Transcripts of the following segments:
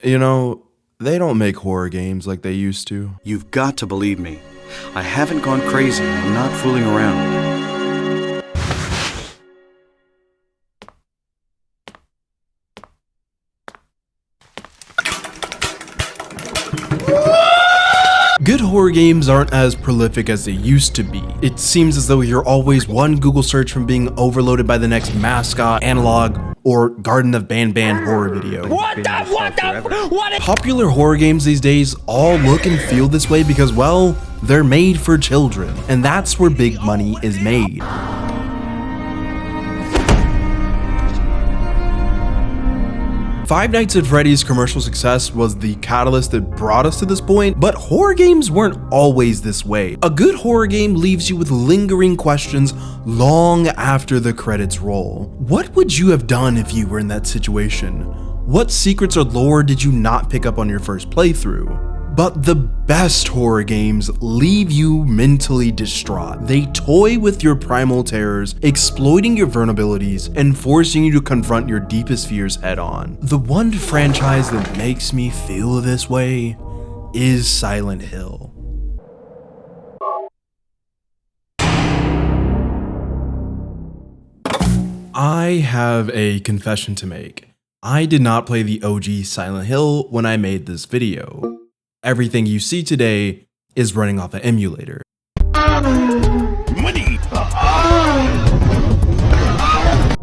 You know, they don't make horror games like they used to. You've got to believe me. I haven't gone crazy. I'm not fooling around. Good horror games aren't as prolific as they used to be. It seems as though you're always one Google search from being overloaded by the next Mascot, Analog, or Garden of Banban horror video. Popular horror games these days all look and feel this way because, well, they're made for children, and that's where big money is made. Five Nights at Freddy's commercial success was the catalyst that brought us to this point, but horror games weren't always this way. A good horror game leaves you with lingering questions long after the credits roll. What would you have done if you were in that situation? What secrets or lore did you not pick up on your first playthrough? But the best horror games leave you mentally distraught. They toy with your primal terrors, exploiting your vulnerabilities, and forcing you to confront your deepest fears head on. The one franchise that makes me feel this way is Silent Hill. I have a confession to make. I did not play the OG Silent Hill when I made this video. Everything you see today is running off an emulator. Money!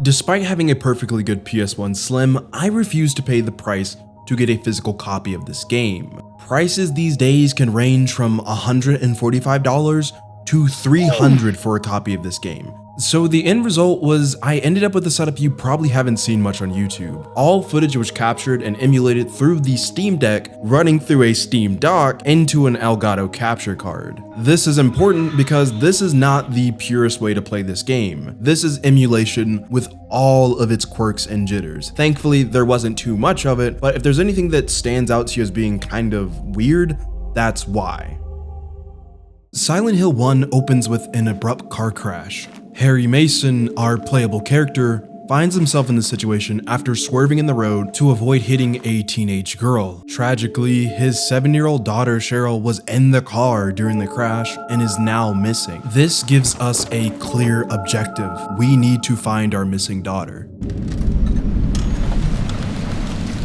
Despite having a perfectly good PS1 Slim, I refuse to pay the price to get a physical copy of this game. Prices these days can range from $145 to $300 for a copy of this game. So the end result was I ended up with a setup you probably haven't seen much on YouTube. All footage was captured and emulated through the Steam Deck, running through a Steam dock into an Elgato capture card. This is important because this is not the purest way to play this game. This is emulation with all of its quirks and jitters. Thankfully, there wasn't too much of it, but if there's anything that stands out to you as being kind of weird, that's why. Silent Hill 1 opens with an abrupt car crash. Harry Mason, our playable character, finds himself in this situation after swerving in the road to avoid hitting a teenage girl. Tragically, his 7-year-old daughter Cheryl was in the car during the crash and is now missing. This gives us a clear objective. We need to find our missing daughter.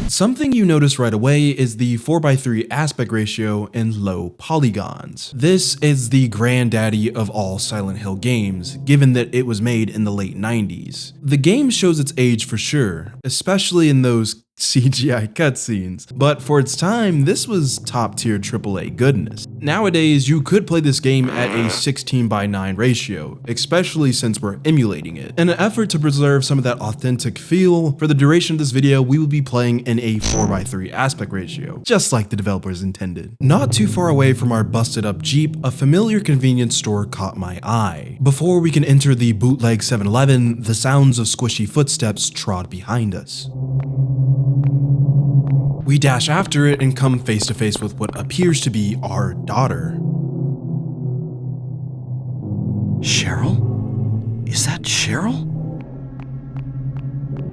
Something you notice right away is the 4:3 aspect ratio and low polygons. This is the granddaddy of all Silent Hill games, given that it was made in the late 90s. The game shows its age for sure, especially in those CGI cutscenes, but for its time, this was top tier AAA goodness. Nowadays, you could play this game at a 16:9 ratio, especially since we're emulating it. In an effort to preserve some of that authentic feel, for the duration of this video, we will be playing in a 4:3 aspect ratio, just like the developers intended. Not too far away from our busted up Jeep, a familiar convenience store caught my eye. Before we can enter the bootleg 7-Eleven, the sounds of squishy footsteps trod behind us. We dash after it and come face to face with what appears to be our daughter. Cheryl? Is that Cheryl?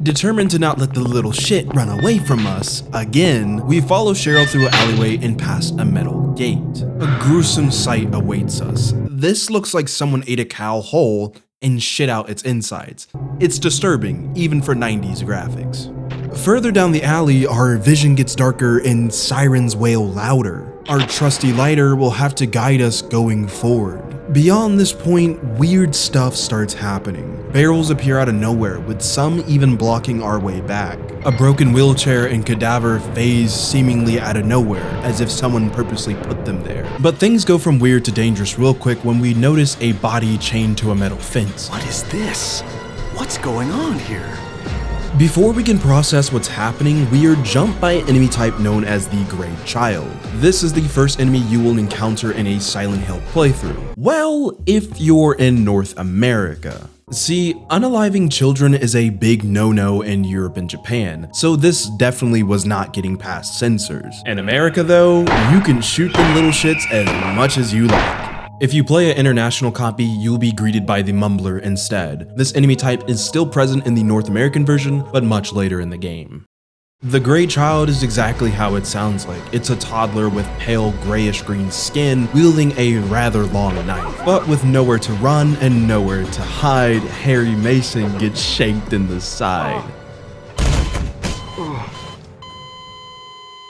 Determined to not let the little shit run away from us again, we follow Cheryl through an alleyway and past a metal gate. A gruesome sight awaits us. This looks like someone ate a cow whole and shit out its insides. It's disturbing, even for 90s graphics. Further down the alley, our vision gets darker and sirens wail louder. Our trusty lighter will have to guide us going forward. Beyond this point, weird stuff starts happening. Barrels appear out of nowhere, with some even blocking our way back. A broken wheelchair and cadaver phase seemingly out of nowhere, as if someone purposely put them there. But things go from weird to dangerous real quick when we notice a body chained to a metal fence. What is this? What's going on here? Before we can process what's happening, we are jumped by an enemy type known as the Grey Child. This is the first enemy you will encounter in a Silent Hill playthrough. Well, if you're in North America. See, unaliving children is a big no-no in Europe and Japan, so this definitely was not getting past censors. In America though, you can shoot them little shits as much as you like. If you play an international copy, you'll be greeted by the Mumbler instead. This enemy type is still present in the North American version, but much later in the game. The gray child is exactly how it sounds like. It's a toddler with pale grayish green skin wielding a rather long knife. But with nowhere to run and nowhere to hide, Harry Mason gets shanked in the side.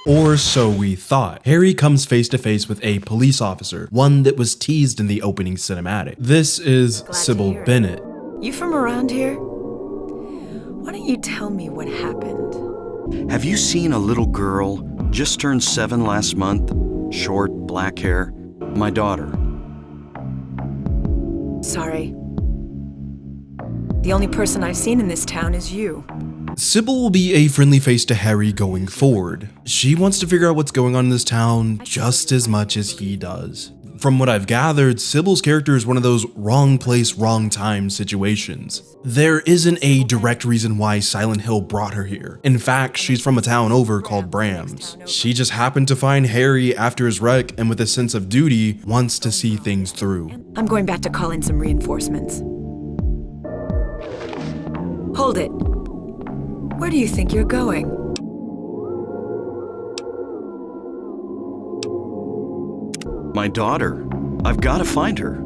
Or so we thought. Harry comes face to face with a police officer, one that was teased in the opening cinematic. This is Sybil Bennett. You from around here? Why don't you tell me what happened? Have you seen a little girl, just turned 7 last month, short, black hair? My daughter. Sorry. The only person I've seen in this town is you. Sybil will be a friendly face to Harry going forward. She wants to figure out what's going on in this town just as much as he does. From what I've gathered, Sybil's character is one of those wrong place, wrong time situations. There isn't a direct reason why Silent Hill brought her here. In fact, she's from a town over called Brams. She just happened to find Harry after his wreck and with a sense of duty, wants to see things through. I'm going back to call in some reinforcements. Hold it. Where do you think you're going? My daughter. I've got to find her.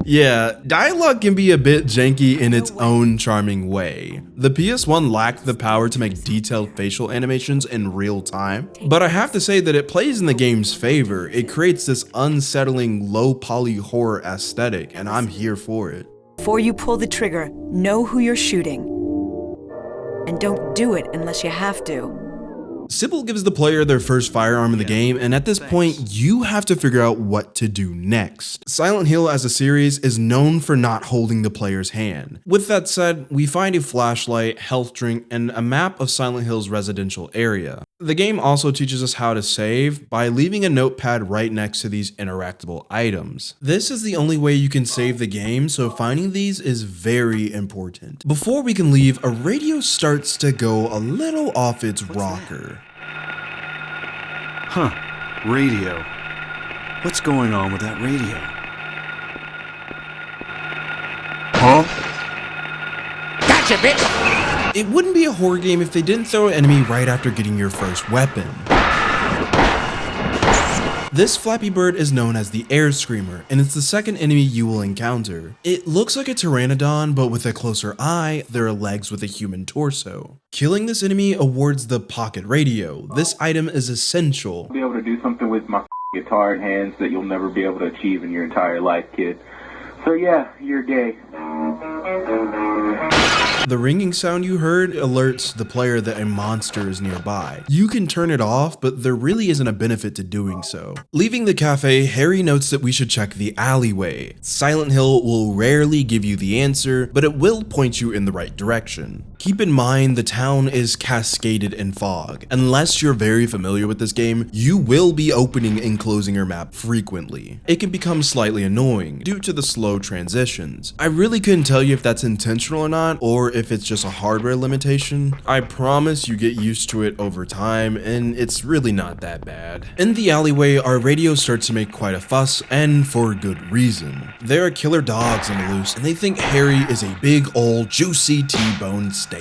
Yeah, dialogue can be a bit janky in its own charming way. The PS1 lacked the power to make detailed facial animations in real time, but I have to say that it plays in the game's favor. It creates this unsettling low poly horror aesthetic, and I'm here for it. Before you pull the trigger, know who you're shooting. And don't do it unless you have to. Sybil gives the player their first firearm in the game, and at this point, you have to figure out what to do next. Silent Hill as a series is known for not holding the player's hand. With that said, we find a flashlight, health drink, and a map of Silent Hill's residential area. The game also teaches us how to save by leaving a notepad right next to these interactable items. This is the only way you can save the game, so finding these is very important. Before we can leave, a radio starts to go a little off its rocker. Huh. Radio. What's going on with that radio? Huh? Gotcha, bitch! It wouldn't be a horror game if they didn't throw an enemy right after getting your first weapon. This Flappy Bird is known as the Air Screamer, and it's the second enemy you will encounter. It looks like a pteranodon, but with a closer eye, there are legs with a human torso. Killing this enemy awards the pocket radio. This item is essential. I'll be able to do something with my guitar in hands that you'll never be able to achieve in your entire life, kid. So yeah, you're gay. The ringing sound you heard alerts the player that a monster is nearby. You can turn it off, but there really isn't a benefit to doing so. Leaving the cafe, Harry notes that we should check the alleyway. Silent Hill will rarely give you the answer, but it will point you in the right direction. Keep in mind the town is cascaded in fog. Unless you're very familiar with this game, you will be opening and closing your map frequently. It can become slightly annoying due to the slow transitions. I really couldn't tell you if that's intentional or not, or if it's just a hardware limitation. I promise you get used to it over time, and it's really not that bad. In the alleyway, our radio starts to make quite a fuss, and for good reason. There are killer dogs on the loose, and they think Harry is a big old juicy T-bone steak.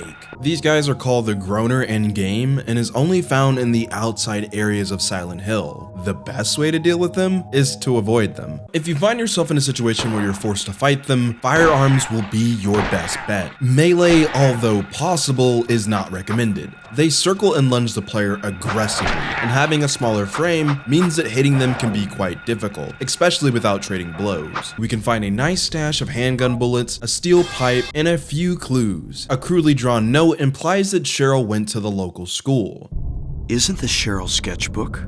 These guys are called the Groaner in game, and is only found in the outside areas of Silent Hill. The best way to deal with them is to avoid them. If you find yourself in a situation where you're forced to fight them, firearms will be your best bet. Melee, although possible, is not recommended. They circle and lunge the player aggressively, and having a smaller frame means that hitting them can be quite difficult, especially without trading blows. We can find a nice stash of handgun bullets, a steel pipe, and a few clues. A crudely drawn note implies that Cheryl went to the local school. Isn't this Cheryl's sketchbook?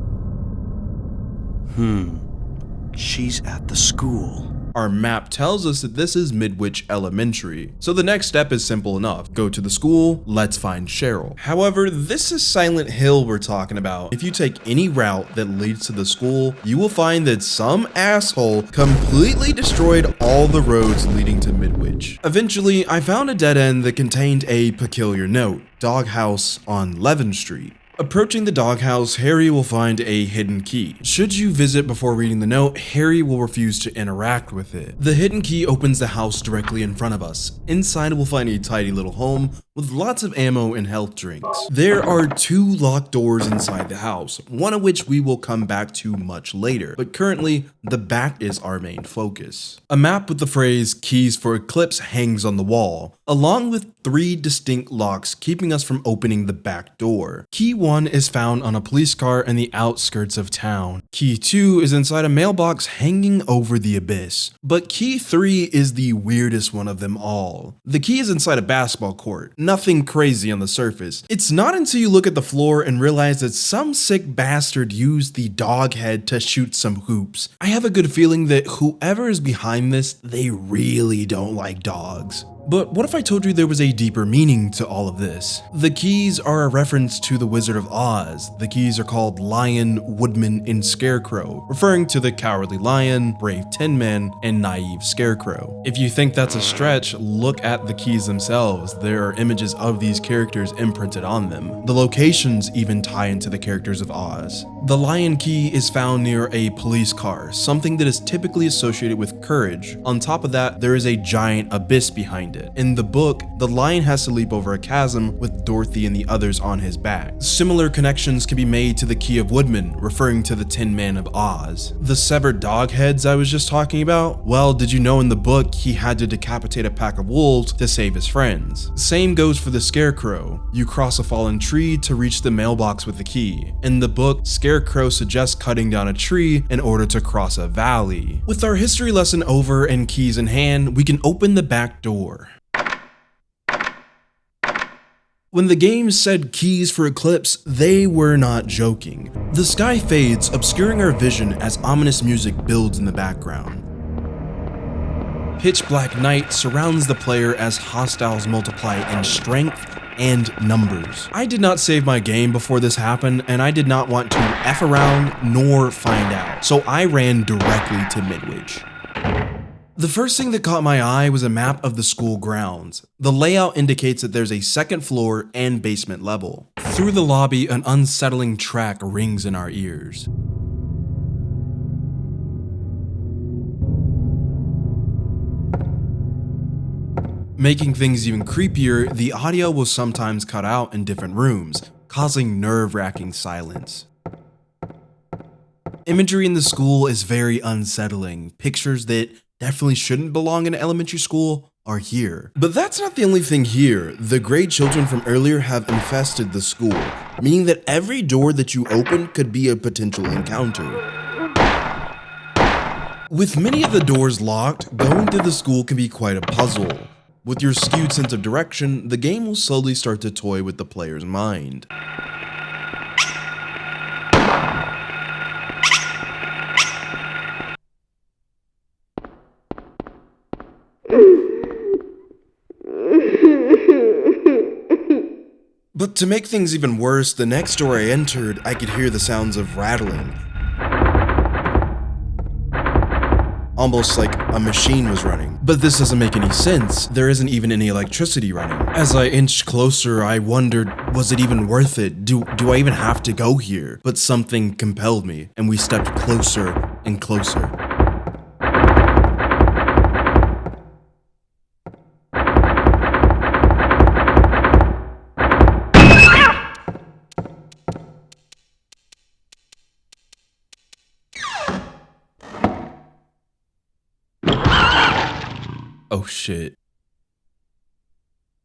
She's at the school. Our map tells us that this is Midwhich Elementary, so the next step is simple enough. Go to the school, let's find Cheryl. However, this is Silent Hill we're talking about. If you take any route that leads to the school, you will find that some asshole completely destroyed all the roads leading to Midwhich. Eventually, I found a dead end that contained a peculiar note: doghouse on Levin Street. Approaching the doghouse, Harry will find a hidden key. Should you visit before reading the note, Harry will refuse to interact with it. The hidden key opens the house directly in front of us. Inside, we'll find a tidy little home with lots of ammo and health drinks. There are 2 locked doors inside the house, one of which we will come back to much later, but currently, the back is our main focus. A map with the phrase "Keys for Eclipse" hangs on the wall, along with 3 distinct locks keeping us from opening the back door. Key 1 is found on a police car in the outskirts of town. Key 2 is inside a mailbox hanging over the abyss. But key 3 is the weirdest one of them all. The key is inside a basketball court. Nothing crazy on the surface. It's not until you look at the floor and realize that some sick bastard used the dog head to shoot some hoops. I have a good feeling that whoever is behind this, they really don't like dogs. But what if I told you there was a deeper meaning to all of this? The keys are a reference to the Wizard of Oz. The keys are called Lion, Woodman, and Scarecrow, referring to the Cowardly Lion, Brave Tin Man, and Naive Scarecrow. If you think that's a stretch, look at the keys themselves. There are images of these characters imprinted on them. The locations even tie into the characters of Oz. The Lion key is found near a police car, something that is typically associated with courage. On top of that, there is a giant abyss behind it. In the book, the lion has to leap over a chasm with Dorothy and the others on his back. Similar connections can be made to the Key of Woodman, referring to the Tin Man of Oz. The severed dog heads I was just talking about? Well, did you know in the book he had to decapitate a pack of wolves to save his friends? Same goes for the Scarecrow. You cross a fallen tree to reach the mailbox with the key. In the book, Scarecrow suggests cutting down a tree in order to cross a valley. With our history lesson over and keys in hand, we can open the back door. When the game said keys for Eclipse, they were not joking. The sky fades, obscuring our vision as ominous music builds in the background. Pitch black night surrounds the player as hostiles multiply in strength and numbers. I did not save my game before this happened, and I did not want to F around nor find out, so I ran directly to Midwhich. The first thing that caught my eye was a map of the school grounds. The layout indicates that there's a second floor and basement level. Through the lobby, an unsettling track rings in our ears. Making things even creepier, the audio will sometimes cut out in different rooms, causing nerve-wracking silence. Imagery in the school is very unsettling. Pictures that definitely shouldn't belong in elementary school are here. But that's not the only thing here. The gray children from earlier have infested the school, meaning that every door that you open could be a potential encounter. With many of the doors locked, going to the school can be quite a puzzle. With your skewed sense of direction, the game will slowly start to toy with the player's mind. But to make things even worse, the next door I entered, I could hear the sounds of rattling. Almost like a machine was running. But this doesn't make any sense. There isn't even any electricity running. As I inched closer, I wondered, was it even worth it? Do I even have to go here? But something compelled me, and we stepped closer and closer. Oh shit.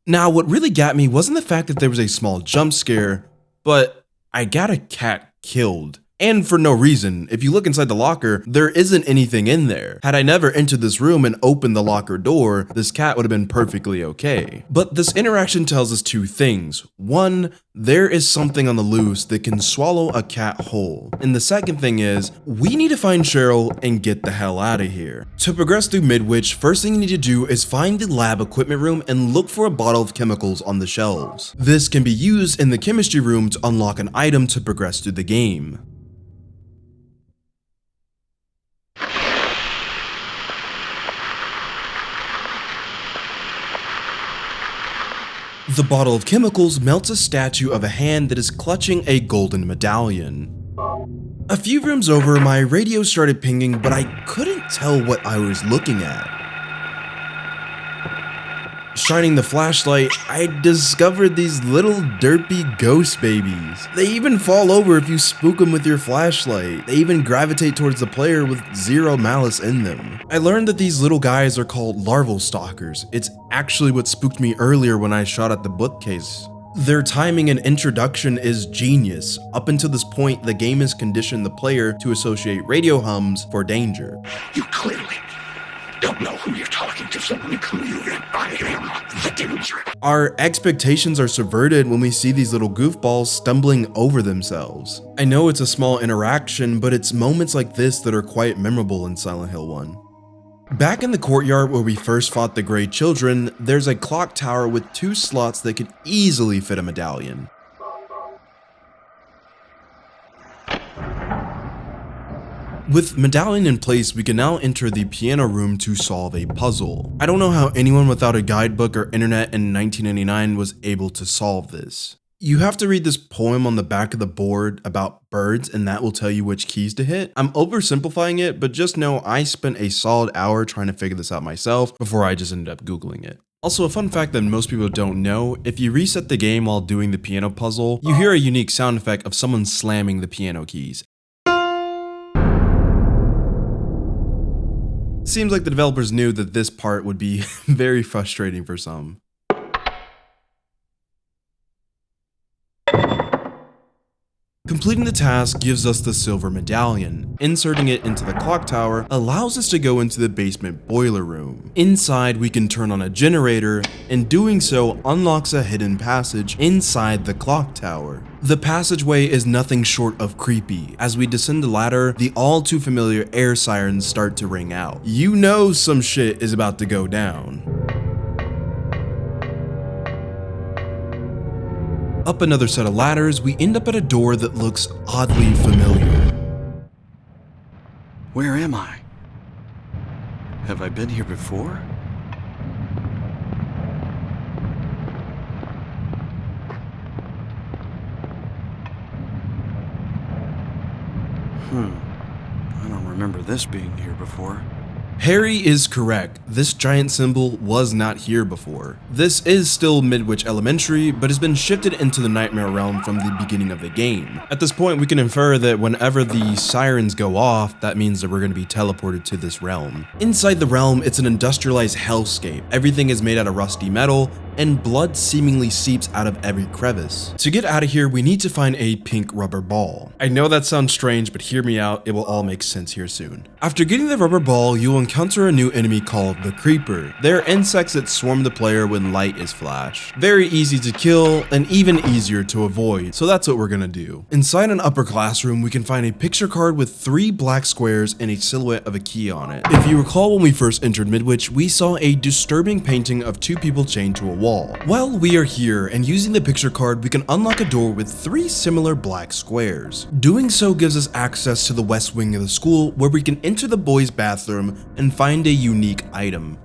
Now, what really got me wasn't the fact that there was a small jump scare, but I got a cat killed. And for no reason. If you look inside the locker, there isn't anything in there. Had I never entered this room and opened the locker door, this cat would have been perfectly okay. But this interaction tells us 2 things. 1, there is something on the loose that can swallow a cat whole. And the second thing is, we need to find Cheryl and get the hell out of here. To progress through Midwhich, first thing you need to do is find the lab equipment room and look for a bottle of chemicals on the shelves. This can be used in the chemistry room to unlock an item to progress through the game. The bottle of chemicals melts a statue of a hand that is clutching a golden medallion. A few rooms over, my radio started pinging, but I couldn't tell what I was looking at. Shining the flashlight, I discovered these little derpy ghost babies. They even fall over if you spook them with your flashlight. They even gravitate towards the player with zero malice in them. I learned that these little guys are called larval stalkers. It's actually what spooked me earlier when I shot at the bookcase. Their timing and introduction is genius. Up until this point, the game has conditioned the player to associate radio hums for danger. You clearly don't know who you're talking to, so let me clue you in. I am the danger. Our expectations are subverted when we see these little goofballs stumbling over themselves. I know it's a small interaction, but it's moments like this that are quite memorable in Silent Hill 1. Back in the courtyard where we first fought the Grey Children, there's a clock tower with 2 slots that could easily fit a medallion. With medallion in place, we can now enter the piano room to solve a puzzle. I don't know how anyone without a guidebook or internet in 1999 was able to solve this. You have to read this poem on the back of the board about birds, and that will tell you which keys to hit. I'm oversimplifying it, but just know I spent a solid hour trying to figure this out myself before I just ended up Googling it. Also, a fun fact that most people don't know, if you reset the game while doing the piano puzzle, you hear a unique sound effect of someone slamming the piano keys. Seems like the developers knew that this part would be very frustrating for some. Completing the task gives us the silver medallion. Inserting it into the clock tower allows us to go into the basement boiler room. Inside, we can turn on a generator, and doing so unlocks a hidden passage inside the clock tower. The passageway is nothing short of creepy. As we descend the ladder, the all too familiar air sirens start to ring out. You know some shit is about to go down. Up another set of ladders, we end up at a door that looks oddly familiar. Where am I? Have I been here before? I don't remember this being here before. Harry is correct. This giant symbol was not here before. This is still Midwhich Elementary, but has been shifted into the Nightmare realm from the beginning of the game. At this point, we can infer that whenever the sirens go off, that means that we're going to be teleported to this realm. Inside the realm, it's an industrialized hellscape. Everything is made out of rusty metal, and blood seemingly seeps out of every crevice. To get out of here, we need to find a pink rubber ball. I know that sounds strange, but hear me out, it will all make sense here soon. After getting the rubber ball, you'll encounter a new enemy called the Creeper. They're insects that swarm the player when light is flashed. Very easy to kill, and even easier to avoid, so that's what we're gonna do. Inside an upper classroom, we can find a picture card with 3 black squares and a silhouette of a key on it. If you recall when we first entered Midwhich, we saw a disturbing painting of 2 people chained to a wall. Well, we are here, and using the picture card, we can unlock a door with 3 similar black squares. Doing so gives us access to the west wing of the school, where we can enter the boys' bathroom and find a unique item.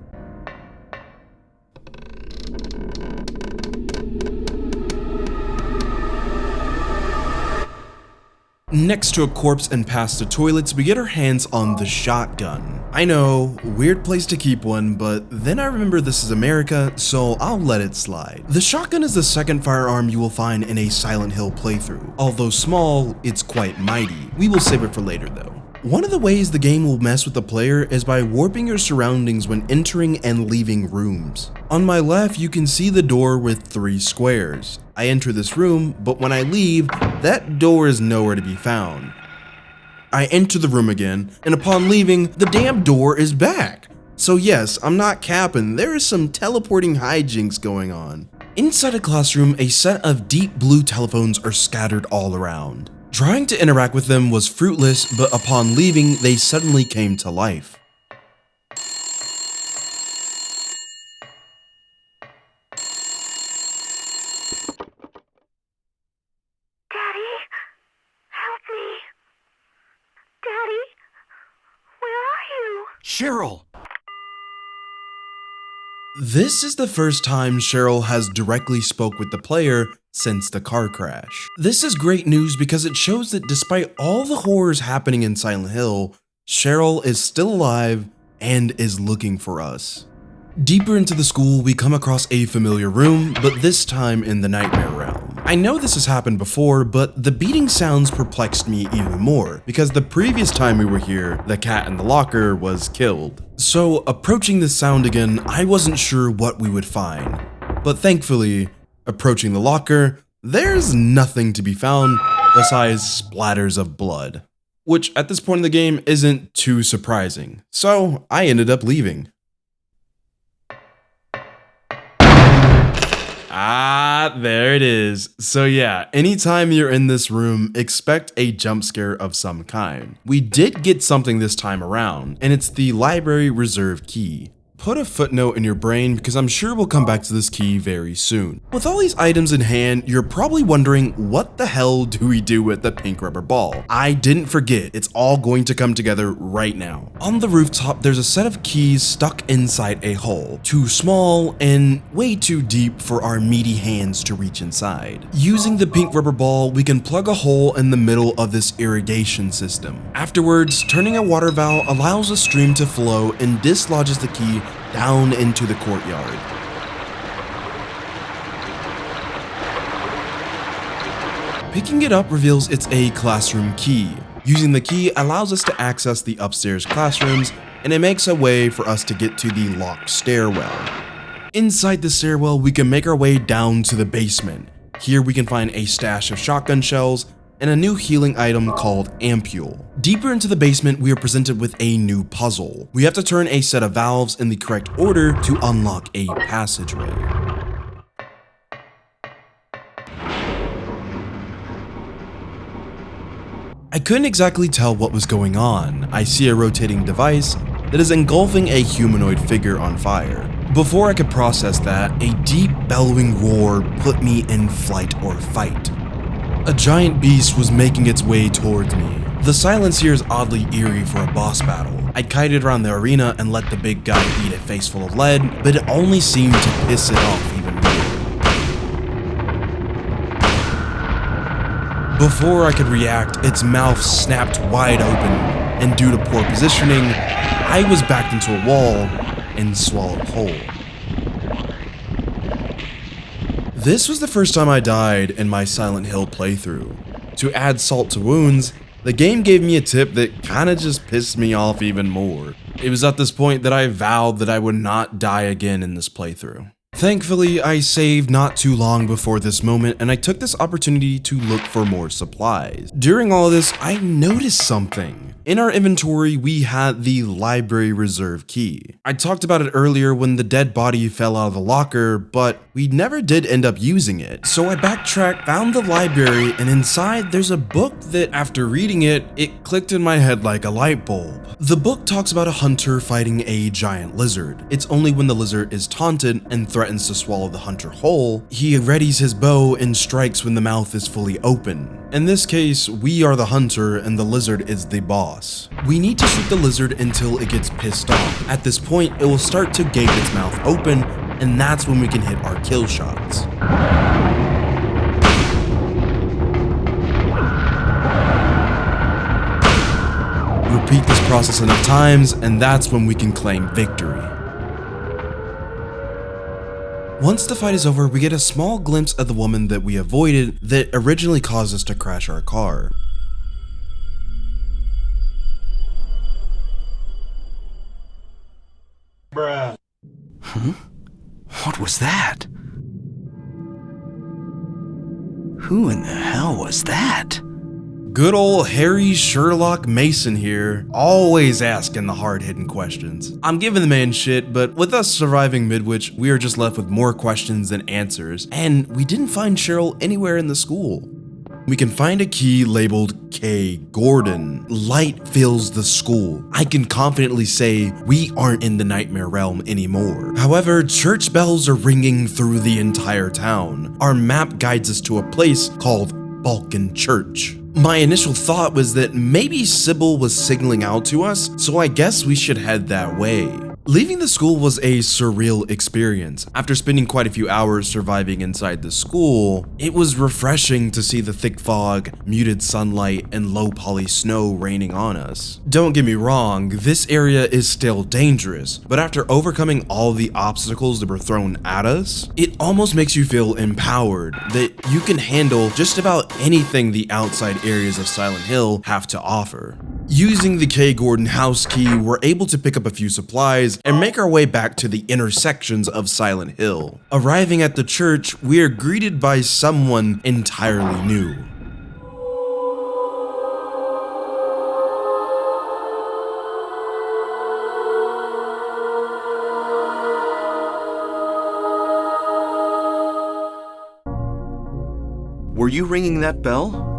Next to a corpse and past the toilets, we get our hands on the shotgun. I know, weird place to keep one, but then I remember this is America, so I'll let it slide. The shotgun is the second firearm you will find in a Silent Hill playthrough. Although small, it's quite mighty. We will save it for later though. One of the ways the game will mess with the player is by warping your surroundings when entering and leaving rooms. On my left, you can see the door with 3 squares. I enter this room, but when I leave, that door is nowhere to be found. I enter the room again, and upon leaving, the damn door is back. So yes, I'm not capping, there is some teleporting hijinks going on. Inside a classroom, a set of deep blue telephones are scattered all around. Trying to interact with them was fruitless, but upon leaving, they suddenly came to life. Daddy? Help me. Daddy? Where are you? Cheryl! This is the first time Cheryl has directly spoke with the player since the car crash. This is great news because it shows that despite all the horrors happening in Silent Hill, Cheryl is still alive and is looking for us. Deeper into the school, we come across a familiar room, but this time in the nightmare realm. I know this has happened before, but the beating sounds perplexed me even more, because the previous time we were here, the cat in the locker was killed. So approaching this sound again, I wasn't sure what we would find. But thankfully, approaching the locker, there's nothing to be found besides splatters of blood. Which at this point in the game isn't too surprising, so I ended up leaving. Ah, there it is. So yeah, anytime you're in this room, expect a jump scare of some kind. We did get something this time around, and it's the library reserve key. Put a footnote in your brain because I'm sure we'll come back to this key very soon. With all these items in hand, you're probably wondering, what the hell do we do with the pink rubber ball? I didn't forget, it's all going to come together right now. On the rooftop, there's a set of keys stuck inside a hole, too small and way too deep for our meaty hands to reach inside. Using the pink rubber ball, we can plug a hole in the middle of this irrigation system. Afterwards, turning a water valve allows a stream to flow and dislodges the key down into the courtyard. Picking it up reveals it's a classroom key. Using the key allows us to access the upstairs classrooms, and it makes a way for us to get to the locked stairwell. Inside the stairwell, we can make our way down to the basement. Here we can find a stash of shotgun shells and a new healing item called Ampule. Deeper into the basement, we are presented with a new puzzle. We have to turn a set of valves in the correct order to unlock a passageway. I couldn't exactly tell what was going on. I see a rotating device that is engulfing a humanoid figure on fire. Before I could process that, a deep bellowing roar put me in flight or fight. A giant beast was making its way towards me. The silence here is oddly eerie for a boss battle. I kited around the arena and let the big guy eat a face full of lead, but it only seemed to piss it off even more. Before I could react, its mouth snapped wide open, and due to poor positioning, I was backed into a wall and swallowed whole. This was the first time I died in my Silent Hill playthrough. To add salt to wounds, the game gave me a tip that kinda just pissed me off even more. It was at this point that I vowed that I would not die again in this playthrough. Thankfully, I saved not too long before this moment, and I took this opportunity to look for more supplies. During all of this, I noticed something. In our inventory, we had the library reserve key. I talked about it earlier when the dead body fell out of the locker, but we never did end up using it. So I backtracked, found the library, and inside there's a book that, after reading it, it clicked in my head like a light bulb. The book talks about a hunter fighting a giant lizard. It's only when the lizard is taunted and threatens to swallow the hunter whole, he readies his bow and strikes when the mouth is fully open. In this case, we are the hunter and the lizard is the boss. We need to shoot the lizard until it gets pissed off. At this point, it will start to gape its mouth open, and that's when we can hit our kill shots. Repeat this process enough times, and that's when we can claim victory. Once the fight is over, we get a small glimpse of the woman that we avoided that originally caused us to crash our car. Huh? What was that? Who in the hell was that? Good old Harry Sherlock Mason here, always asking the hard-hitting questions. I'm giving the man shit, but with us surviving Midwhich, we are just left with more questions than answers, and we didn't find Cheryl anywhere in the school. We can find a key labeled K. Gordon. Light fills the school. I can confidently say we aren't in the nightmare realm anymore. However, church bells are ringing through the entire town. Our map guides us to a place called Balkan Church. My initial thought was that maybe Sybil was signaling out to us, so I guess we should head that way. Leaving the school was a surreal experience. After spending quite a few hours surviving inside the school, it was refreshing to see the thick fog, muted sunlight, and low poly snow raining on us. Don't get me wrong, this area is still dangerous, but after overcoming all the obstacles that were thrown at us, it almost makes you feel empowered that you can handle just about anything the outside areas of Silent Hill have to offer. Using the K. Gordon house key, we're able to pick up a few supplies and make our way back to the intersections of Silent Hill. Arriving at the church, we are greeted by someone entirely new. Were you ringing that bell?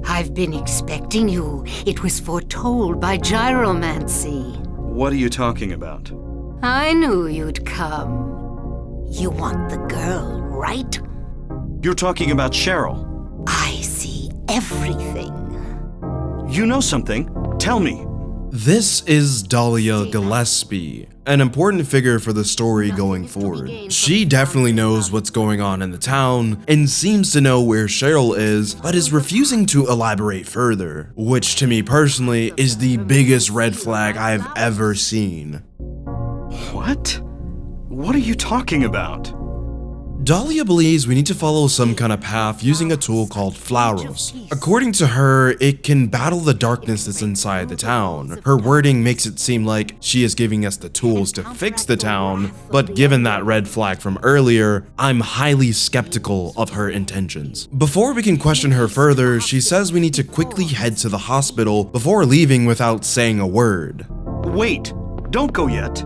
I've been expecting you. It was foretold by gyromancy. What are you talking about? I knew you'd come. You want the girl, right? You're talking about Cheryl. I see everything. You know something. Tell me. This is Dahlia Gillespie, an important figure for the story going forward. She definitely knows what's going on in the town and seems to know where Cheryl is, but is refusing to elaborate further, which to me personally is the biggest red flag I've ever seen. What? What are you talking about? Dahlia believes we need to follow some kind of path using a tool called Flauros. According to her, it can battle the darkness that's inside the town. Her wording makes it seem like she is giving us the tools to fix the town, but given that red flag from earlier, I'm highly skeptical of her intentions. Before we can question her further, she says we need to quickly head to the hospital before leaving without saying a word. Wait, don't go yet.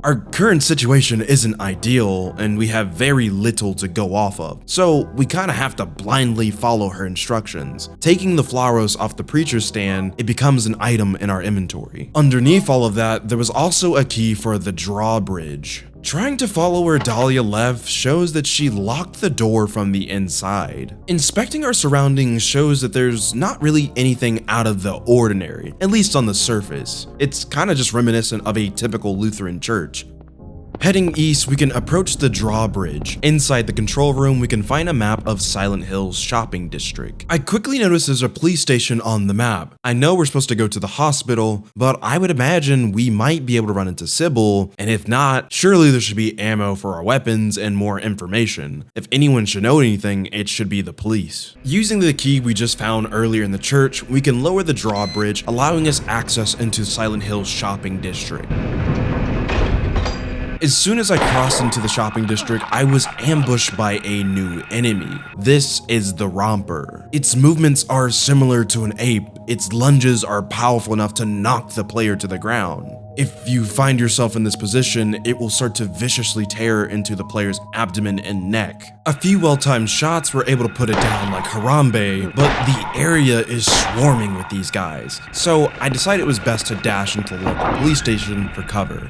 Our current situation isn't ideal, and we have very little to go off of, so we kinda have to blindly follow her instructions. Taking the Flauros off the preacher's stand, it becomes an item in our inventory. Underneath all of that, there was also a key for the drawbridge. Trying to follow where Dahlia left shows that she locked the door from the inside. Inspecting our surroundings shows that there's not really anything out of the ordinary, at least on the surface. It's kinda just reminiscent of a typical Lutheran church. Heading east, we can approach the drawbridge. Inside the control room, we can find a map of Silent Hill's shopping district. I quickly notice there's a police station on the map. I know we're supposed to go to the hospital, but I would imagine we might be able to run into Sybil, and if not, surely there should be ammo for our weapons and more information. If anyone should know anything, it should be the police. Using the key we just found earlier in the church, we can lower the drawbridge, allowing us access into Silent Hill's shopping district. As soon as I crossed into the shopping district, I was ambushed by a new enemy. This is the Romper. Its movements are similar to an ape. Its lunges are powerful enough to knock the player to the ground. If you find yourself in this position, it will start to viciously tear into the player's abdomen and neck. A few well-timed shots were able to put it down like Harambe, but the area is swarming with these guys. So I decided it was best to dash into the local police station for cover.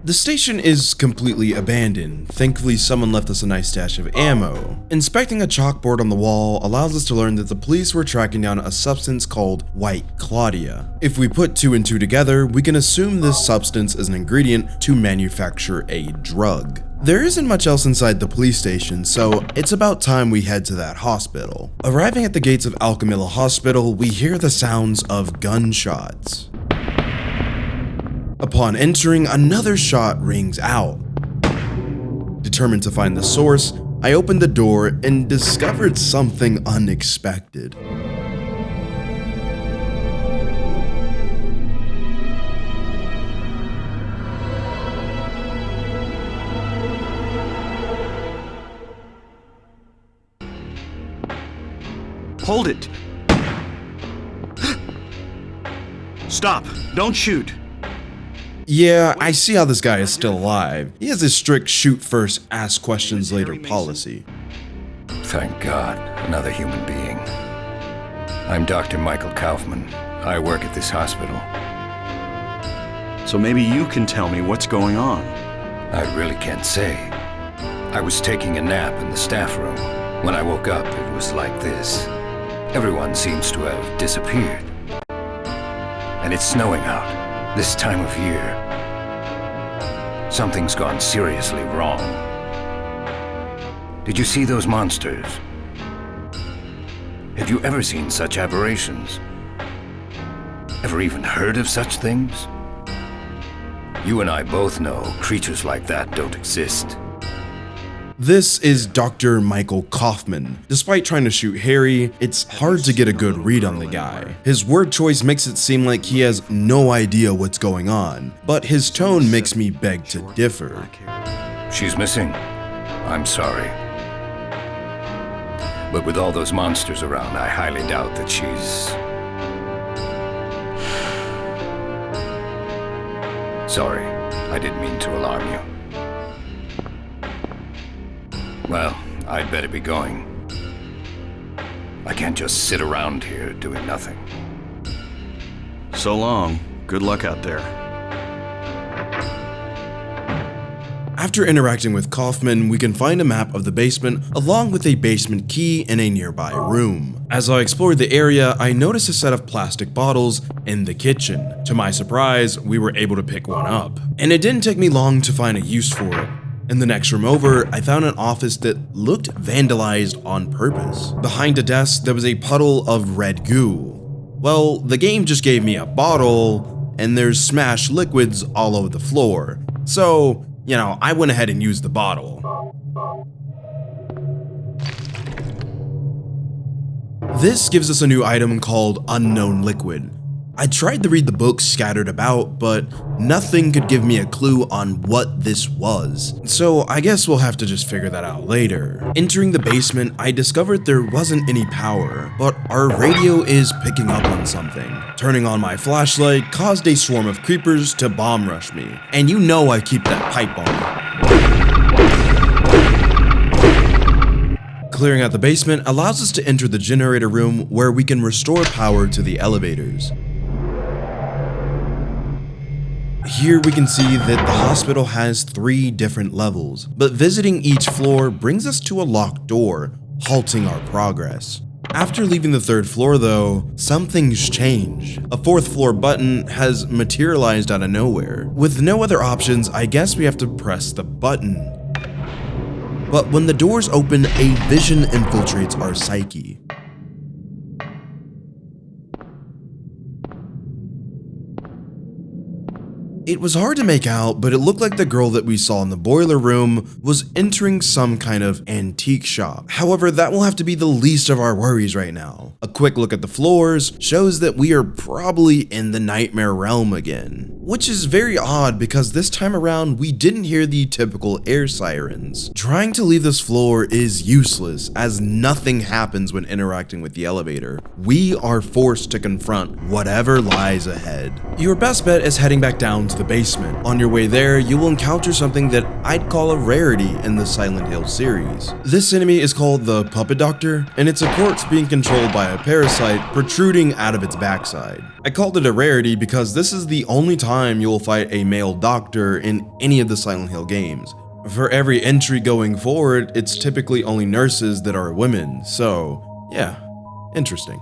The station is completely abandoned. Thankfully, someone left us a nice stash of ammo. Inspecting a chalkboard on the wall allows us to learn that the police were tracking down a substance called White Claudia. If we put two and two together, we can assume this substance is an ingredient to manufacture a drug. There isn't much else inside the police station, so it's about time we head to that hospital. Arriving at the gates of Alchemilla Hospital, we hear the sounds of gunshots. Upon entering, another shot rings out. Determined to find the source, I opened the door and discovered something unexpected. Hold it! Stop! Don't shoot! Yeah, I see how this guy is still alive. He has a strict shoot first, ask questions later policy. Thank God, another human being. I'm Dr. Michael Kaufman. I work at this hospital. So maybe you can tell me what's going on. I really can't say. I was taking a nap in the staff room. When I woke up, it was like this. Everyone seems to have disappeared. And it's snowing out, this time of year. Something's gone seriously wrong. Did you see those monsters? Have you ever seen such aberrations? Ever even heard of such things? You and I both know creatures like that don't exist. This is Dr. Michael Kaufman. Despite trying to shoot Harry, it's hard to get a good read on the guy. His word choice makes it seem like he has no idea what's going on, but his tone makes me beg to differ. She's missing. I'm sorry. But with all those monsters around, I highly doubt that she's... Sorry, I didn't mean to alarm you. Well, I'd better be going. I can't just sit around here doing nothing. So long. Good luck out there. After interacting with Kaufman, we can find a map of the basement along with a basement key in a nearby room. As I explored the area, I noticed a set of plastic bottles in the kitchen. To my surprise, we were able to pick one up. And it didn't take me long to find a use for it. In the next room over, I found an office that looked vandalized on purpose. Behind a desk, there was a puddle of red goo. Well, the game just gave me a bottle, and there's smashed liquids all over the floor. So, you know, I went ahead and used the bottle. This gives us a new item called Unknown Liquid. I tried to read the books scattered about, but nothing could give me a clue on what this was. So I guess we'll have to just figure that out later. Entering the basement, I discovered there wasn't any power, but our radio is picking up on something. Turning on my flashlight caused a swarm of creepers to bomb rush me, and you know I keep that pipe on. Clearing out the basement allows us to enter the generator room where we can restore power to the elevators. Here we can see that the hospital has 3 different levels, but visiting each floor brings us to a locked door, halting our progress. After leaving the 3rd floor though, something's changed. A 4th floor button has materialized out of nowhere. With no other options, I guess we have to press the button. But when the doors open, a vision infiltrates our psyche. It was hard to make out, but it looked like the girl that we saw in the boiler room was entering some kind of antique shop. However, that will have to be the least of our worries right now. A quick look at the floors shows that we are probably in the nightmare realm again. Which is very odd because this time around we didn't hear the typical air sirens. Trying to leave this floor is useless as nothing happens when interacting with the elevator. We are forced to confront whatever lies ahead. Your best bet is heading back down to the basement. On your way there, you will encounter something that I'd call a rarity in the Silent Hill series. This enemy is called the Puppet Doctor, and it's a corpse being controlled by a parasite protruding out of its backside. I called it a rarity because this is the only time you will fight a male doctor in any of the Silent Hill games. For every entry going forward, it's typically only nurses that are women, so yeah, interesting.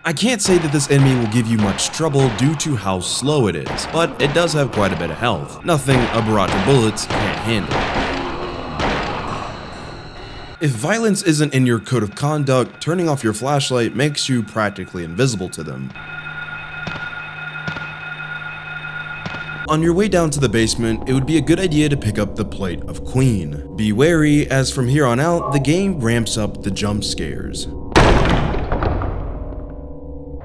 I can't say that this enemy will give you much trouble due to how slow it is, but it does have quite a bit of health. Nothing a barrage of bullets can't handle. If violence isn't in your code of conduct, turning off your flashlight makes you practically invisible to them. On your way down to the basement, it would be a good idea to pick up the Plate of Queen. Be wary, as from here on out, the game ramps up the jump scares.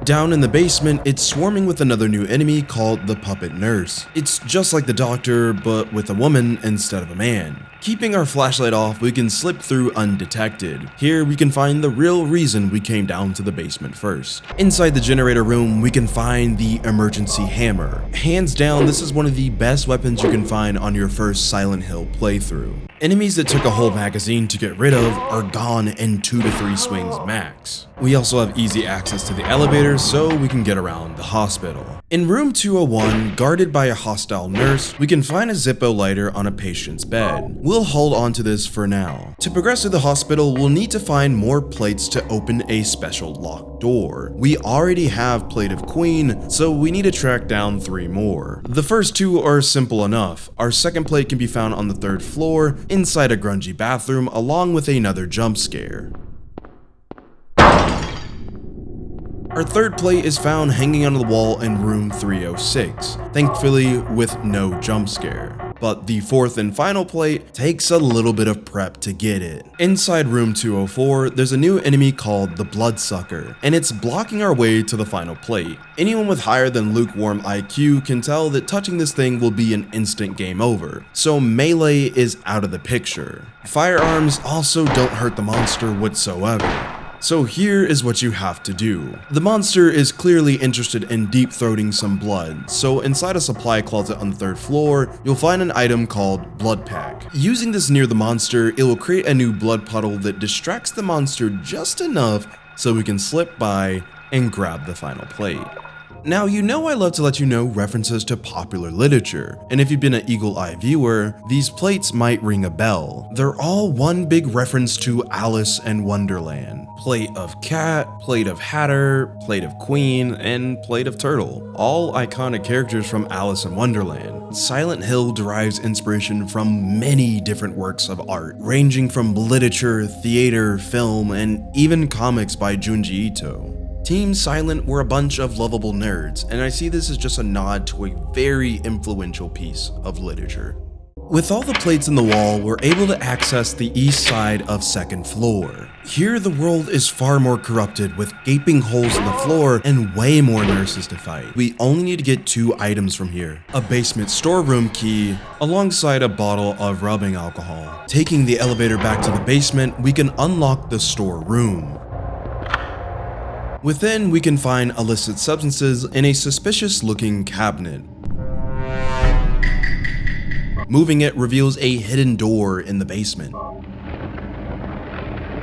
Down in the basement, it's swarming with another new enemy called the Puppet Nurse. It's just like the doctor, but with a woman instead of a man. Keeping our flashlight off, we can slip through undetected. Here we can find the real reason we came down to the basement first. Inside the generator room, we can find the emergency hammer. Hands down, this is one of the best weapons you can find on your first Silent Hill playthrough. Enemies that took a whole magazine to get rid of are gone in 2 to 3 swings max. We also have easy access to the elevator so we can get around the hospital. In room 201, guarded by a hostile nurse, we can find a Zippo lighter on a patient's bed. we'll hold on to this for now. To progress through the hospital, we'll need to find more plates to open a special locked door. We already have Plate of Queen, so we need to track down 3 more. The first 2 are simple enough. Our second plate can be found on the 3rd floor, inside a grungy bathroom, along with another jump scare. Our third plate is found hanging on the wall in room 306, thankfully with no jump scare. But the 4th and final plate takes a little bit of prep to get it. Inside room 204, there's a new enemy called the Bloodsucker, and it's blocking our way to the final plate. Anyone with higher than lukewarm IQ can tell that touching this thing will be an instant game over, so melee is out of the picture. Firearms also don't hurt the monster whatsoever. So here is what you have to do. The monster is clearly interested in deep-throating some blood, so inside a supply closet on the 3rd floor, you'll find an item called Blood Pack. Using this near the monster, it will create a new blood puddle that distracts the monster just enough so we can slip by and grab the final plate. Now, you know I love to let you know references to popular literature, and if you've been an Eagle Eye viewer, these plates might ring a bell. They're all one big reference to Alice in Wonderland. Plate of Cat, Plate of Hatter, Plate of Queen, and Plate of Turtle. All iconic characters from Alice in Wonderland. Silent Hill derives inspiration from many different works of art, ranging from literature, theater, film, and even comics by Junji Ito. Team Silent were a bunch of lovable nerds, and I see this as just a nod to a very influential piece of literature. With all the plates in the wall, we're able to access the east side of 2nd floor. Here the world is far more corrupted, with gaping holes in the floor and way more nurses to fight. We only need to get 2 items from here: a basement storeroom key alongside a bottle of rubbing alcohol. Taking the elevator back to the basement, we can unlock the storeroom. Within, we can find illicit substances in a suspicious-looking cabinet. Moving it reveals a hidden door in the basement.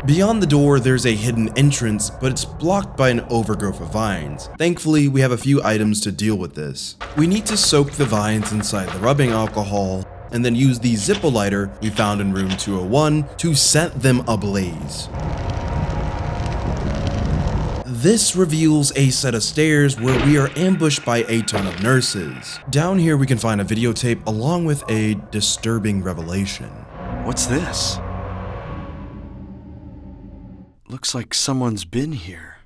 Beyond the door, there's a hidden entrance, but it's blocked by an overgrowth of vines. Thankfully, we have a few items to deal with this. We need to soak the vines inside the rubbing alcohol, and then use the Zippo lighter we found in room 201 to set them ablaze. This reveals a set of stairs where we are ambushed by a ton of nurses. Down here we can find a videotape along with a disturbing revelation. What's this? Looks like someone's been here.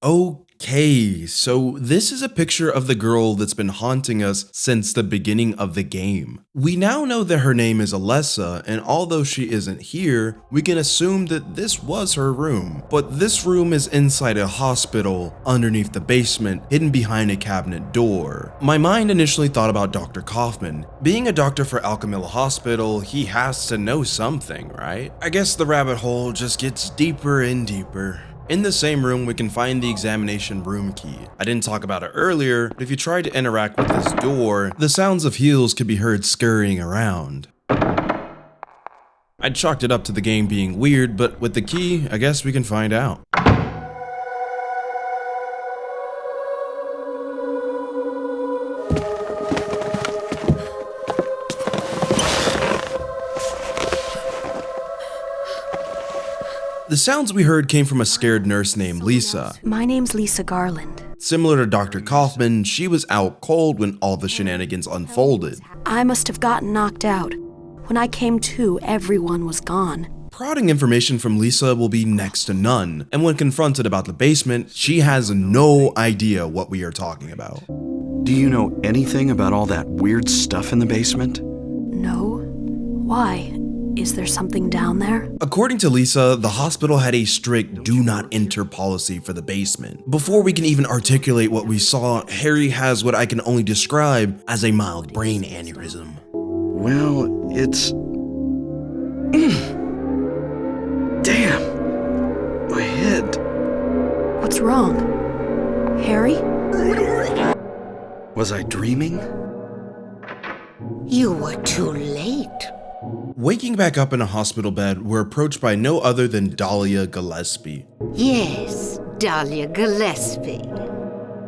Okay, so this is a picture of the girl that's been haunting us since the beginning of the game. We now know that her name is Alessa, and although she isn't here, we can assume that this was her room. But this room is inside a hospital, underneath the basement, hidden behind a cabinet door. My mind initially thought about Dr. Kaufman. Being a doctor for Alchemilla Hospital, he has to know something, right? I guess the rabbit hole just gets deeper and deeper. In the same room, we can find the examination room key. I didn't talk about it earlier, but if you try to interact with this door, the sounds of heels could be heard scurrying around. I chalked it up to the game being weird, but with the key, I guess we can find out. The sounds we heard came from a scared nurse named Lisa. My name's Lisa Garland. Similar to Dr. Kaufman, she was out cold when all the shenanigans unfolded. I must have gotten knocked out. When I came to, everyone was gone. Prodding information from Lisa will be next to none, and when confronted about the basement, she has no idea what we are talking about. Do you know anything about all that weird stuff in the basement? No? Why? Is there something down there? According to Lisa, the hospital had a strict do not enter policy for the basement. Before we can even articulate what we saw, Harry has what I can only describe as a mild brain aneurysm. Well, it's... Damn! My head. What's wrong? Harry? Was I dreaming? You were too late. Waking back up in a hospital bed, we're approached by no other than Dahlia Gillespie. Yes, Dahlia Gillespie.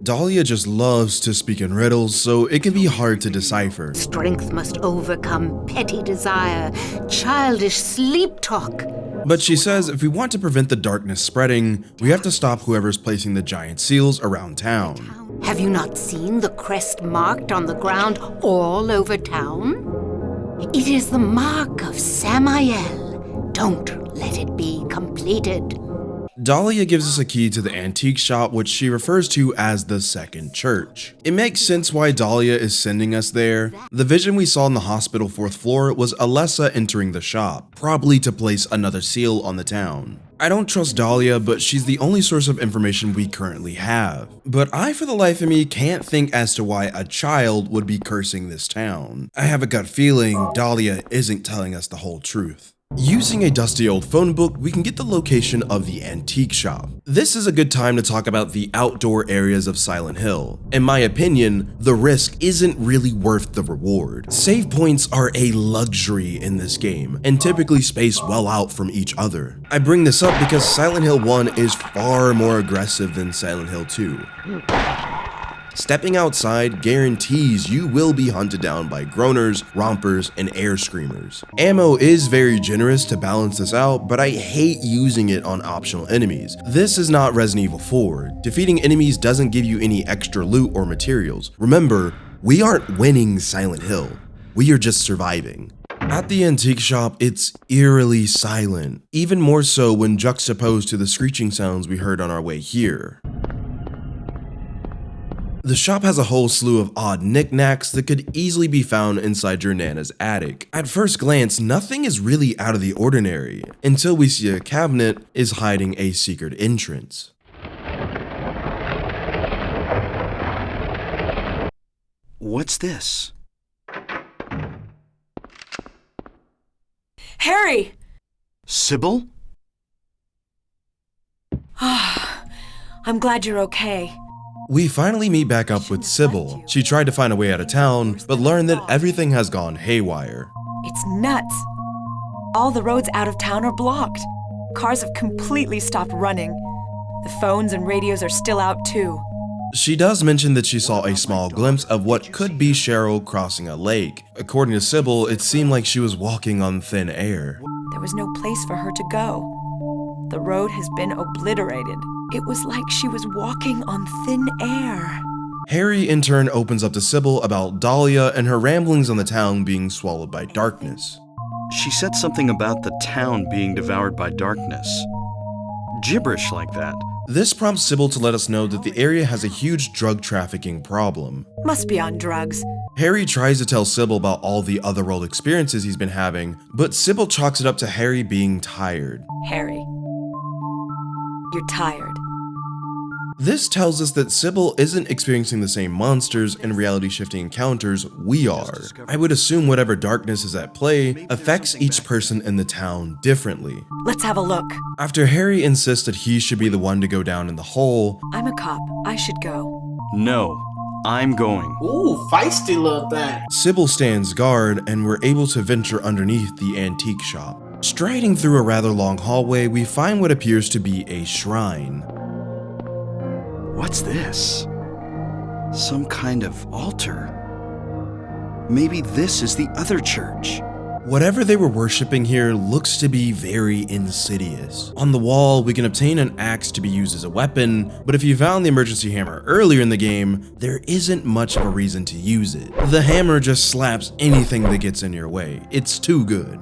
Dahlia just loves to speak in riddles, so it can be hard to decipher. Strength must overcome petty desire, childish sleep talk. But she says if we want to prevent the darkness spreading, we have to stop whoever's placing the giant seals around town. Have you not seen the crest marked on the ground all over town? It is the mark of Samael. Don't let it be completed. Dahlia gives us a key to the antique shop, which she refers to as the second church. It makes sense why Dahlia is sending us there. The vision we saw in the hospital 4th floor was Alessa entering the shop, probably to place another seal on the town. I don't trust Dahlia, but she's the only source of information we currently have. But I, for the life of me, can't think as to why a child would be cursing this town. I have a gut feeling Dahlia isn't telling us the whole truth. Using a dusty old phone book, we can get the location of the antique shop. This is a good time to talk about the outdoor areas of Silent Hill. In my opinion, the risk isn't really worth the reward. Save points are a luxury in this game, and typically spaced well out from each other. I bring this up because Silent Hill 1 is far more aggressive than Silent Hill 2. Stepping outside guarantees you will be hunted down by groaners, rompers, and air screamers. Ammo is very generous to balance this out, but I hate using it on optional enemies. This is not Resident Evil 4. Defeating enemies doesn't give you any extra loot or materials. Remember, we aren't winning Silent Hill. We are just surviving. At the antique shop, it's eerily silent, even more so when juxtaposed to the screeching sounds we heard on our way here. The shop has a whole slew of odd knickknacks that could easily be found inside your Nana's attic. At first glance, nothing is really out of the ordinary, until we see a cabinet is hiding a secret entrance. What's this? Harry! Sybil? I'm glad you're okay. We finally meet back up with Sybil. She tried to find a way out of town, but learned that everything has gone haywire. It's nuts. All the roads out of town are blocked. Cars have completely stopped running. The phones and radios are still out too. She does mention that she saw a small glimpse of what could be Cheryl crossing a lake. According to Sybil, it seemed like she was walking on thin air. There was no place for her to go. The road has been obliterated. It was like she was walking on thin air. Harry in turn opens up to Sybil about Dahlia and her ramblings on the town being swallowed by darkness. She said something about the town being devoured by darkness. Gibberish like that. This prompts Sybil to let us know that the area has a huge drug trafficking problem. Must be on drugs. Harry tries to tell Sybil about all the Otherworld experiences he's been having, but Sybil chalks it up to Harry being tired. Harry, you're tired. This tells us that Sybil isn't experiencing the same monsters and reality-shifting encounters we are. I would assume whatever darkness is at play affects each person in the town differently. Let's have a look. After Harry insists that he should be the one to go down in the hole, I'm a cop. I should go. No, I'm going. Ooh, feisty little thing. Sybil stands guard and we're able to venture underneath the antique shop. Striding through a rather long hallway, we find what appears to be a shrine. What's this? Some kind of altar. Maybe this is the other church. Whatever they were worshipping here looks to be very insidious. On the wall, we can obtain an axe to be used as a weapon, but if you found the emergency hammer earlier in the game, there isn't much of a reason to use it. The hammer just slaps anything that gets in your way. It's too good.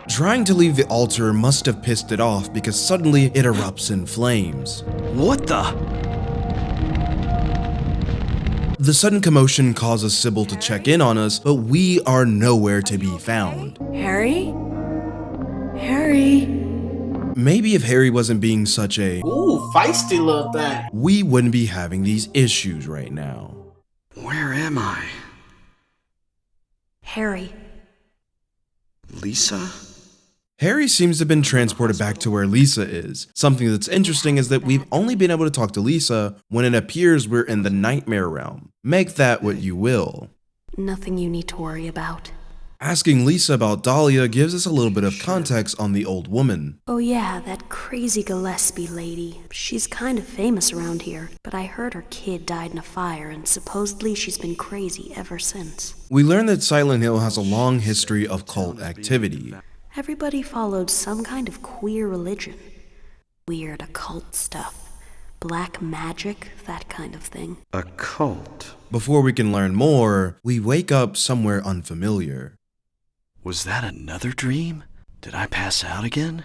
Trying to leave the altar must have pissed it off because suddenly it erupts in flames. What the? The sudden commotion causes Sybil to check in on us, but we are nowhere to be found. Harry? Harry? Maybe if Harry wasn't being such a Ooh, feisty little thing. we wouldn't be having these issues right now. Where am I? Harry. Lisa? Harry seems to have been transported back to where Lisa is. Something that's interesting is that we've only been able to talk to Lisa when it appears we're in the nightmare realm. Make that what you will. Nothing you need to worry about. Asking Lisa about Dahlia gives us a little bit of context on the old woman. Oh yeah, that crazy Gillespie lady. She's kind of famous around here, but I heard her kid died in a fire and supposedly she's been crazy ever since. We learn that Silent Hill has a long history of cult activity. Everybody followed some kind of queer religion. Weird occult stuff. Black magic, that kind of thing. A cult? Before we can learn more, we wake up somewhere unfamiliar. Was that another dream? Did I pass out again?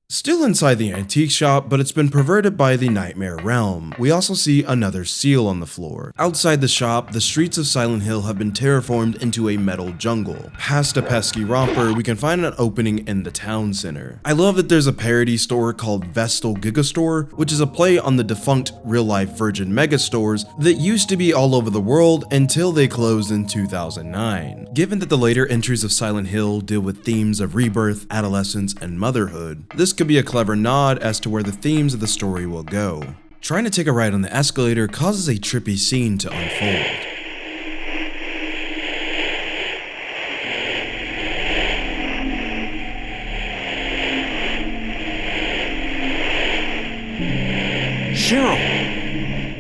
Still inside the antique shop, but it's been perverted by the nightmare realm. We also see another seal on the floor. Outside the shop, the streets of Silent Hill have been terraformed into a metal jungle. Past a pesky romper, we can find an opening in the town center. I love that there's a parody store called Vestal Gigastore, which is a play on the defunct real-life Virgin Megastores that used to be all over the world until they closed in 2009. Given that the later entries of Silent Hill deal with themes of rebirth, adolescence, and motherhood, this could be a clever nod as to where the themes of the story will go. Trying to take a ride on the escalator causes a trippy scene to unfold. Cheryl!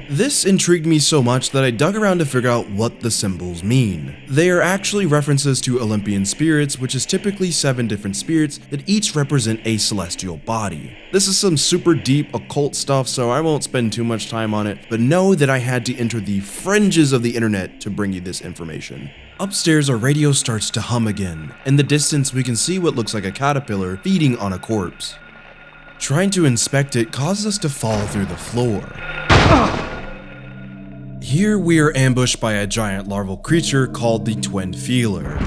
This intrigued me so much that I dug around to figure out what the symbols mean. They are actually references to Olympian spirits, which is typically 7 different spirits that each represent a celestial body. This is some super deep occult stuff, so I won't spend too much time on it, but know that I had to enter the fringes of the internet to bring you this information. Upstairs, our radio starts to hum again. In the distance, we can see what looks like a caterpillar feeding on a corpse. Trying to inspect it causes us to fall through the floor. Here we are ambushed by a giant larval creature called the Twin Feeler.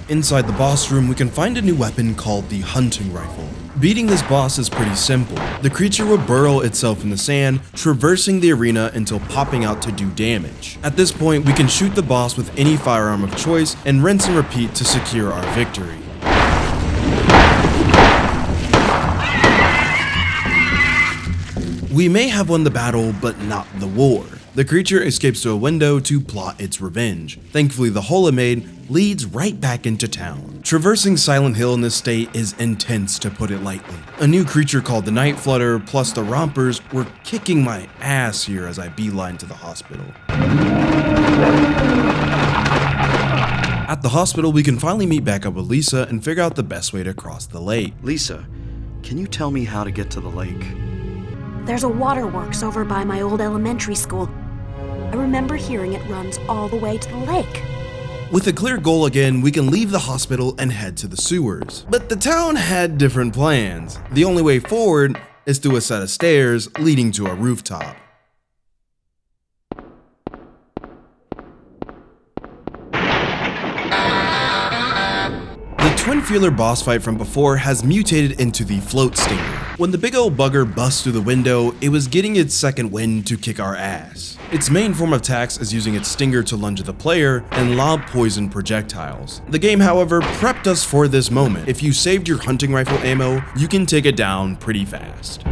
Inside the boss room, we can find a new weapon called the hunting rifle. Beating this boss is pretty simple. The creature will burrow itself in the sand, traversing the arena until popping out to do damage. At this point, we can shoot the boss with any firearm of choice and rinse and repeat to secure our victory. We may have won the battle, but not the war. The creature escapes to a window to plot its revenge. Thankfully, the hole it made leads right back into town. Traversing Silent Hill in this state is intense, to put it lightly. A new creature called the Night Flutter plus the Rompers were kicking my ass here as I beeline to the hospital. At the hospital, we can finally meet back up with Lisa and figure out the best way to cross the lake. Lisa, can you tell me how to get to the lake? There's a waterworks over by my old elementary school. I remember hearing it runs all the way to the lake. With a clear goal again, we can leave the hospital and head to the sewers. But the town had different plans. The only way forward is through a set of stairs leading to a rooftop. The Twin Feeler boss fight from before has mutated into the Float Stinger. When the big old bugger busts through the window, it was getting its second wind to kick our ass. Its main form of attacks is using its stinger to lunge at the player and lob poison projectiles. The game, however, prepped us for this moment. If you saved your hunting rifle ammo, you can take it down pretty fast.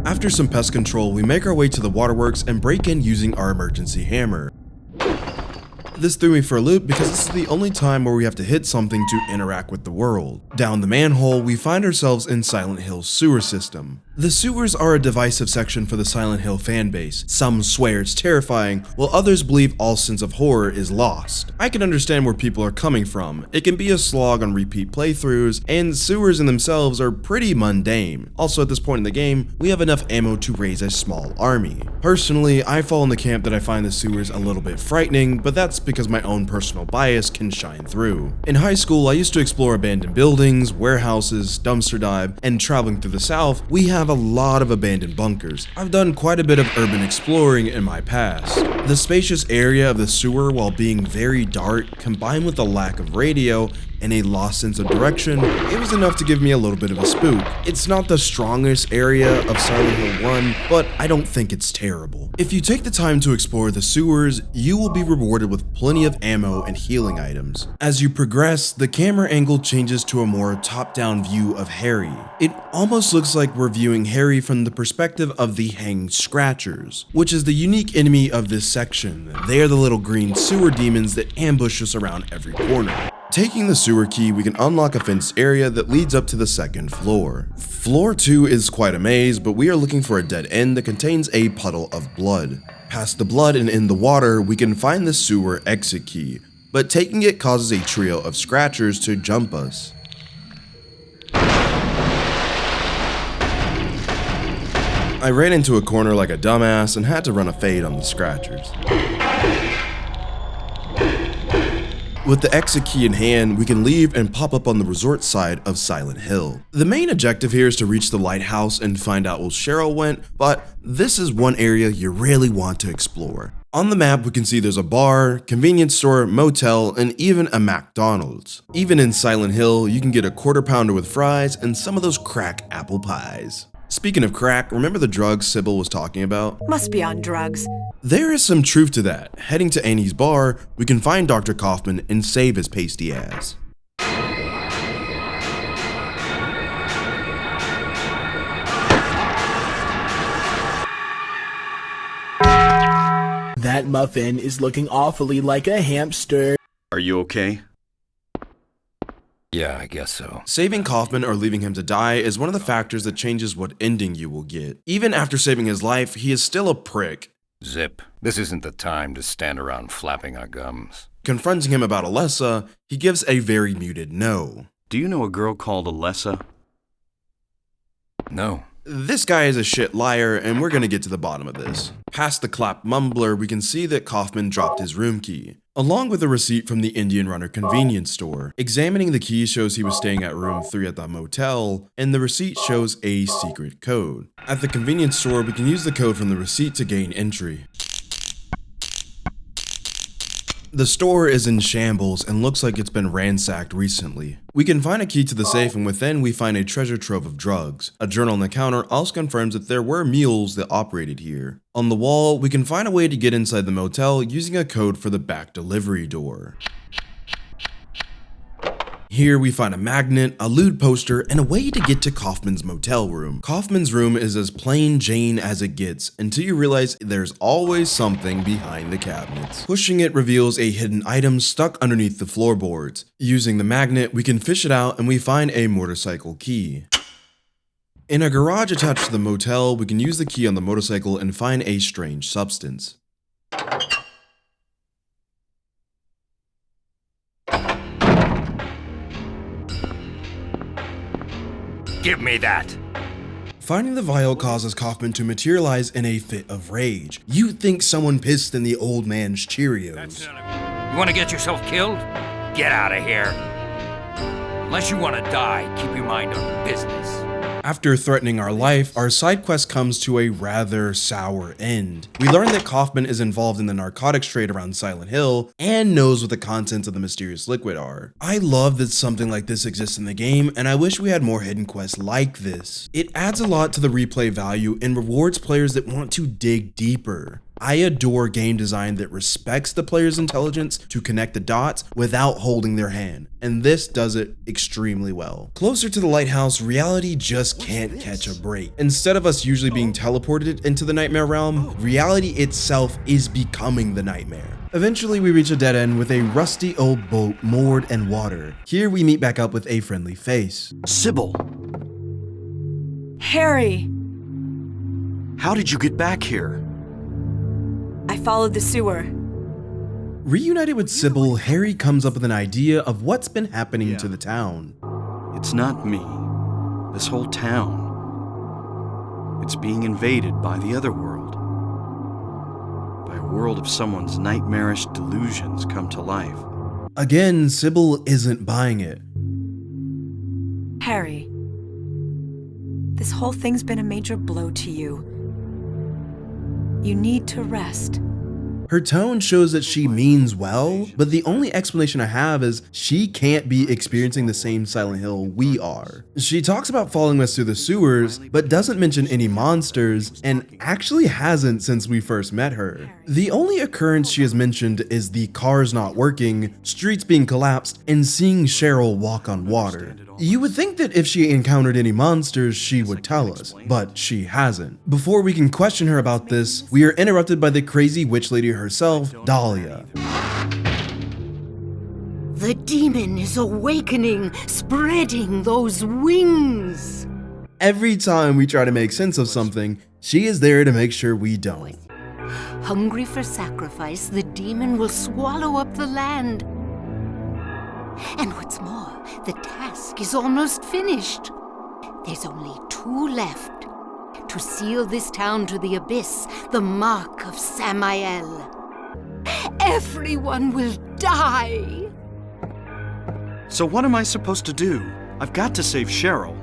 After some pest control, we make our way to the waterworks and break in using our emergency hammer. This threw me for a loop because this is the only time where we have to hit something to interact with the world. Down the manhole, we find ourselves in Silent Hill's sewer system. The sewers are a divisive section for the Silent Hill fanbase. Some swear it's terrifying, while others believe all sense of horror is lost. I can understand where people are coming from. It can be a slog on repeat playthroughs, and sewers in themselves are pretty mundane. Also, at this point in the game, we have enough ammo to raise a small army. Personally, I fall in the camp that I find the sewers a little bit frightening, but that's because my own personal bias can shine through. In high school, I used to explore abandoned buildings, warehouses, dumpster dive, and traveling through the south, we have a lot of abandoned bunkers. I've done quite a bit of urban exploring in my past. The spacious area of the sewer, while being very dark, combined with the lack of radio, and a lost sense of direction, it was enough to give me a little bit of a spook. It's not the strongest area of Silent Hill 1, but I don't think it's terrible. If you take the time to explore the sewers, you will be rewarded with plenty of ammo and healing items. As you progress, the camera angle changes to a more top-down view of Harry. It almost looks like we're viewing Harry from the perspective of the Hanged Scratchers, which is the unique enemy of this section. They are the little green sewer demons that ambush us around every corner. Taking the sewer key, we can unlock a fenced area that leads up to the second floor. Floor 2 is quite a maze, but we are looking for a dead end that contains a puddle of blood. Past the blood and in the water, we can find the sewer exit key, but taking it causes a trio of scratchers to jump us. I ran into a corner like a dumbass and had to run a fade on the scratchers. With the exit key in hand, we can leave and pop up on the resort side of Silent Hill. The main objective here is to reach the lighthouse and find out where Cheryl went, but this is one area you really want to explore. On the map, we can see there's a bar, convenience store, motel, and even a McDonald's. Even in Silent Hill, you can get a quarter pounder with fries and some of those crack apple pies. Speaking of crack, remember the drugs Sybil was talking about? Must be on drugs. There is some truth to that. Heading to Annie's bar, we can find Dr. Kaufman and save his pasty ass. That muffin is looking awfully like a hamster. Are you okay? Yeah, I guess so. Saving Kaufman or leaving him to die is one of the factors that changes what ending you will get. Even after saving his life, he is still a prick. Zip. This isn't the time to stand around flapping our gums. Confronting him about Alessa, he gives a very muted no. Do you know a girl called Alessa? No. This guy is a shit liar, and we're gonna get to the bottom of this. Past the clap mumbler, we can see that Kaufman dropped his room key, along with a receipt from the Indian Runner convenience store. Examining the key shows he was staying at room 3 at the motel, and the receipt shows a secret code. At the convenience store, we can use the code from the receipt to gain entry. The store is in shambles and looks like it's been ransacked recently. We can find a key to the safe, and within we find a treasure trove of drugs. A journal on the counter also confirms that there were mules that operated here. On the wall, we can find a way to get inside the motel using a code for the back delivery door. Here we find a magnet, a lewd poster, and a way to get to Kaufman's motel room. Kaufman's room is as plain Jane as it gets, until you realize there's always something behind the cabinets. Pushing it reveals a hidden item stuck underneath the floorboards. Using the magnet, we can fish it out and we find a motorcycle key. In a garage attached to the motel, we can use the key on the motorcycle and find a strange substance. Give me that! Finding the vial causes Kaufman to materialize in a fit of rage. You'd think someone pissed in the old man's Cheerios. You want to get yourself killed? Get out of here. Unless you want to die, keep your mind on business. After threatening our life, our side quest comes to a rather sour end. We learn that Kaufman is involved in the narcotics trade around Silent Hill and knows what the contents of the mysterious liquid are. I love that something like this exists in the game, and I wish we had more hidden quests like this. It adds a lot to the replay value and rewards players that want to dig deeper. I adore game design that respects the player's intelligence to connect the dots without holding their hand, and this does it extremely well. Closer to the lighthouse, reality just can't catch a break. Instead of us usually being teleported into the nightmare realm, reality itself is becoming the nightmare. Eventually, we reach a dead end with a rusty old boat moored in water. Here we meet back up with a friendly face. Sybil! Harry! How did you get back here? I followed the sewer. Reunited with Sybil, Harry comes up with an idea of what's been happening to the town. It's not me. This whole town. It's being invaded by the Otherworld. By a world of someone's nightmarish delusions come to life. Again, Sybil isn't buying it. Harry, this whole thing's been a major blow to you. You need to rest. Her tone shows that she means well, but the only explanation I have is she can't be experiencing the same Silent Hill we are. She talks about following us through the sewers, but doesn't mention any monsters, and actually hasn't since we first met her. The only occurrence she has mentioned is the cars not working, streets being collapsed, and seeing Cheryl walk on water. You would think that if she encountered any monsters, she would tell us, but she hasn't. Before we can question her about this, we are interrupted by the crazy witch lady herself, Dahlia. The demon is awakening, spreading those wings. Every time we try to make sense of something, she is there to make sure we don't. Hungry for sacrifice, the demon will swallow up the land. And what's more, the task is almost finished. There's only 2 left. To seal this town to the abyss, the mark of Samael. Everyone will die. So what am I supposed to do? I've got to save Cheryl.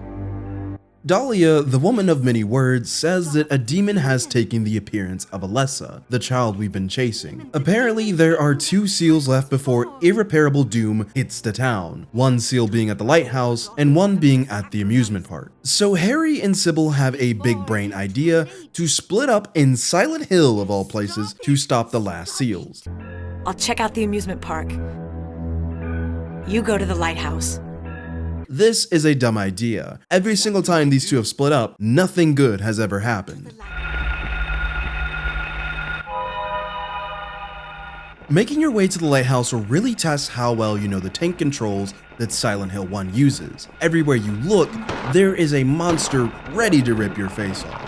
Dahlia, the woman of many words, says that a demon has taken the appearance of Alessa, the child we've been chasing. Apparently, there are 2 seals left before irreparable doom hits the town, one seal being at the Lighthouse and one being at the amusement park. So Harry and Sybil have a big brain idea to split up in Silent Hill of all places to stop the last seals. I'll check out the amusement park. You go to the Lighthouse. This is a dumb idea. Every single time these two have split up, nothing good has ever happened. Making your way to the Lighthouse will really test how well you know the tank controls that Silent Hill 1 uses. Everywhere you look, there is a monster ready to rip your face off.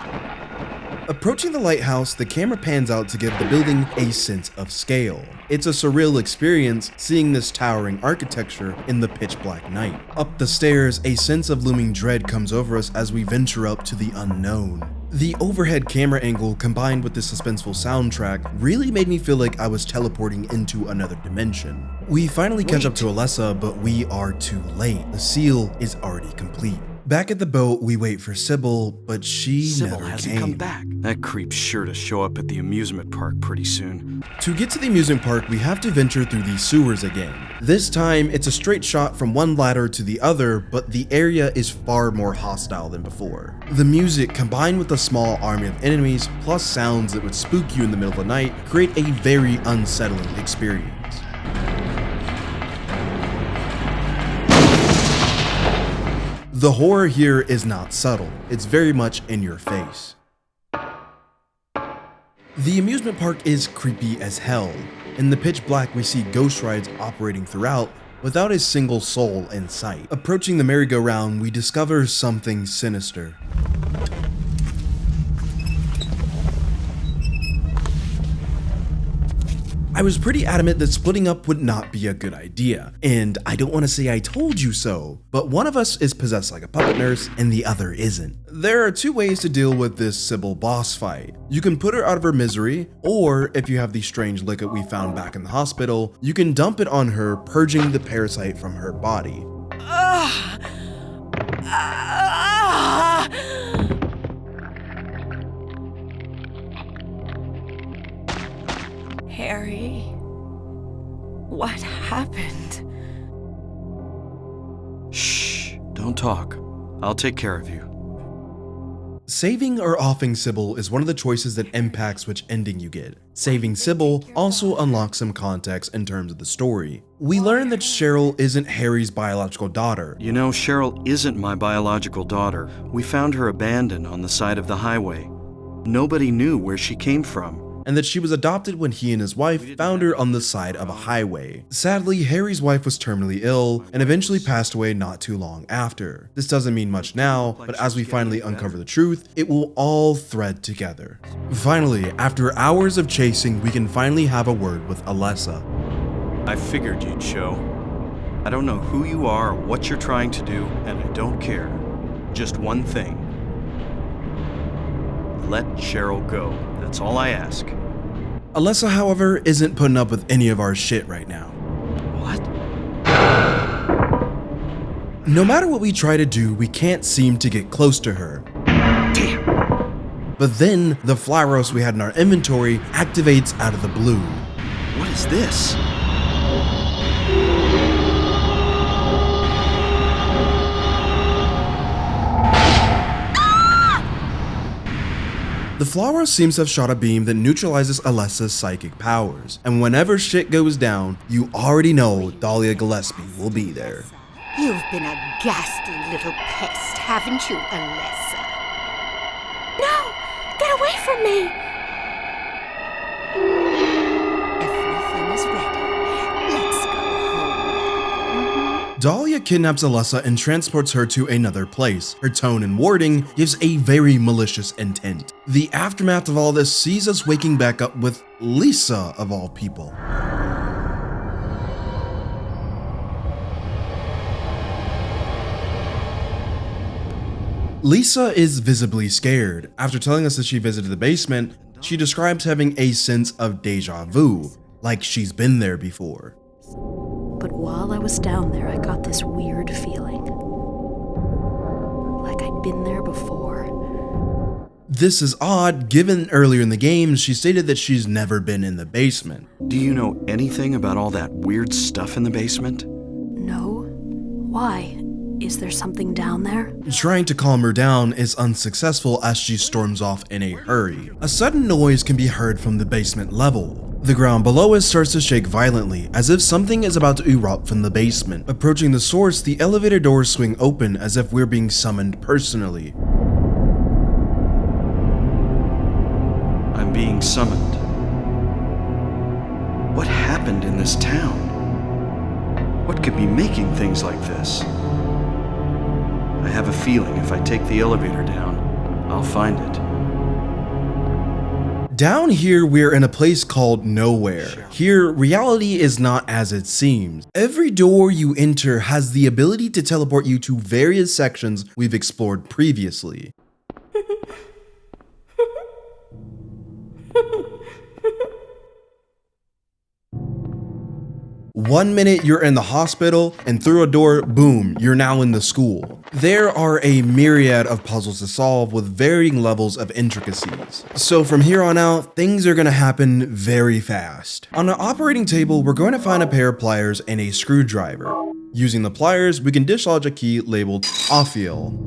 Approaching the lighthouse, the camera pans out to give the building a sense of scale. It's a surreal experience seeing this towering architecture in the pitch black night. Up the stairs, a sense of looming dread comes over us as we venture up to the unknown. The overhead camera angle combined with the suspenseful soundtrack really made me feel like I was teleporting into another dimension. We finally catch up to Alessa, but we are too late. The seal is already complete. Back at the boat, we wait for Sybil, but Sybil never hasn't came. come back. That creep's sure to show up at the amusement park pretty soon. To get to the amusement park, we have to venture through the sewers again. This time, it's a straight shot from one ladder to the other, but the area is far more hostile than before. The music, combined with a small army of enemies, plus sounds that would spook you in the middle of the night, create a very unsettling experience. The horror here is not subtle, it's very much in your face. The amusement park is creepy as hell. In the pitch black, we see ghost rides operating throughout without a single soul in sight. Approaching the merry-go-round, we discover something sinister. I was pretty adamant that splitting up would not be a good idea, and I don't want to say I told you so, but one of us is possessed like a puppet nurse and the other isn't. There are 2 ways to deal with this Sybil boss fight. You can put her out of her misery, or if you have the strange liquid we found back in the hospital, you can dump it on her, purging the parasite from her body. Harry, what happened? Shh, don't talk. I'll take care of you. Saving or offing Sybil is one of the choices that impacts which ending you get. Saving Sybil also unlocks some context in terms of the story. We learn that Cheryl isn't Harry's biological daughter. You know, Cheryl isn't my biological daughter. We found her abandoned on the side of the highway. Nobody knew where she came from. And that she was adopted when he and his wife found her on the side of a highway. Sadly, Harry's wife was terminally ill and eventually passed away not too long after. This doesn't mean much now, but as we finally uncover the truth, it will all thread together. Finally, after hours of chasing, we can finally have a word with Alessa. I figured you'd show. I don't know who you are or what you're trying to do, and I don't care. Just one thing. Let Cheryl go. That's all I ask. Alessa, however, isn't putting up with any of our shit right now. What? No matter what we try to do, we can't seem to get close to her. Damn. But then, the Flowers we had in our inventory activates out of the blue. What is this? The Flowers seems to have shot a beam that neutralizes Alessa's psychic powers, and whenever shit goes down, you already know Dahlia Gillespie will be there. You've been a ghastly little pest, haven't you, Alessa? No! Get away from me! Everything is ready. Let's go home. Dahlia kidnaps Alessa and transports her to another place. Her tone and wording gives a very malicious intent. The aftermath of all this sees us waking back up with Lisa, of all people. Lisa is visibly scared. After telling us that she visited the basement, she describes having a sense of deja vu, like she's been there before. But while I was down there, I got this weird feeling. Like I'd been there before. This is odd, given earlier in the game she stated that she's never been in the basement. Do you know anything about all that weird stuff in the basement? No? Why? Is there something down there? Trying to calm her down is unsuccessful as she storms off in a hurry. A sudden noise can be heard from the basement level. The ground below us starts to shake violently, as if something is about to erupt from the basement. Approaching the source, the elevator doors swing open as if we're being summoned personally. I'm being summoned. What happened in this town? What could be making things like this? I have a feeling if I take the elevator down, I'll find it. Down here, we're in a place called Nowhere. Here, reality is not as it seems. Every door you enter has the ability to teleport you to various sections we've explored previously. 1 minute you're in the hospital, and through a door, boom, you're now in the school. There are a myriad of puzzles to solve with varying levels of intricacies. So from here on out, things are gonna happen very fast. On an operating table, we're going to find a pair of pliers and a screwdriver. Using the pliers, we can dislodge a key labeled Ophiel.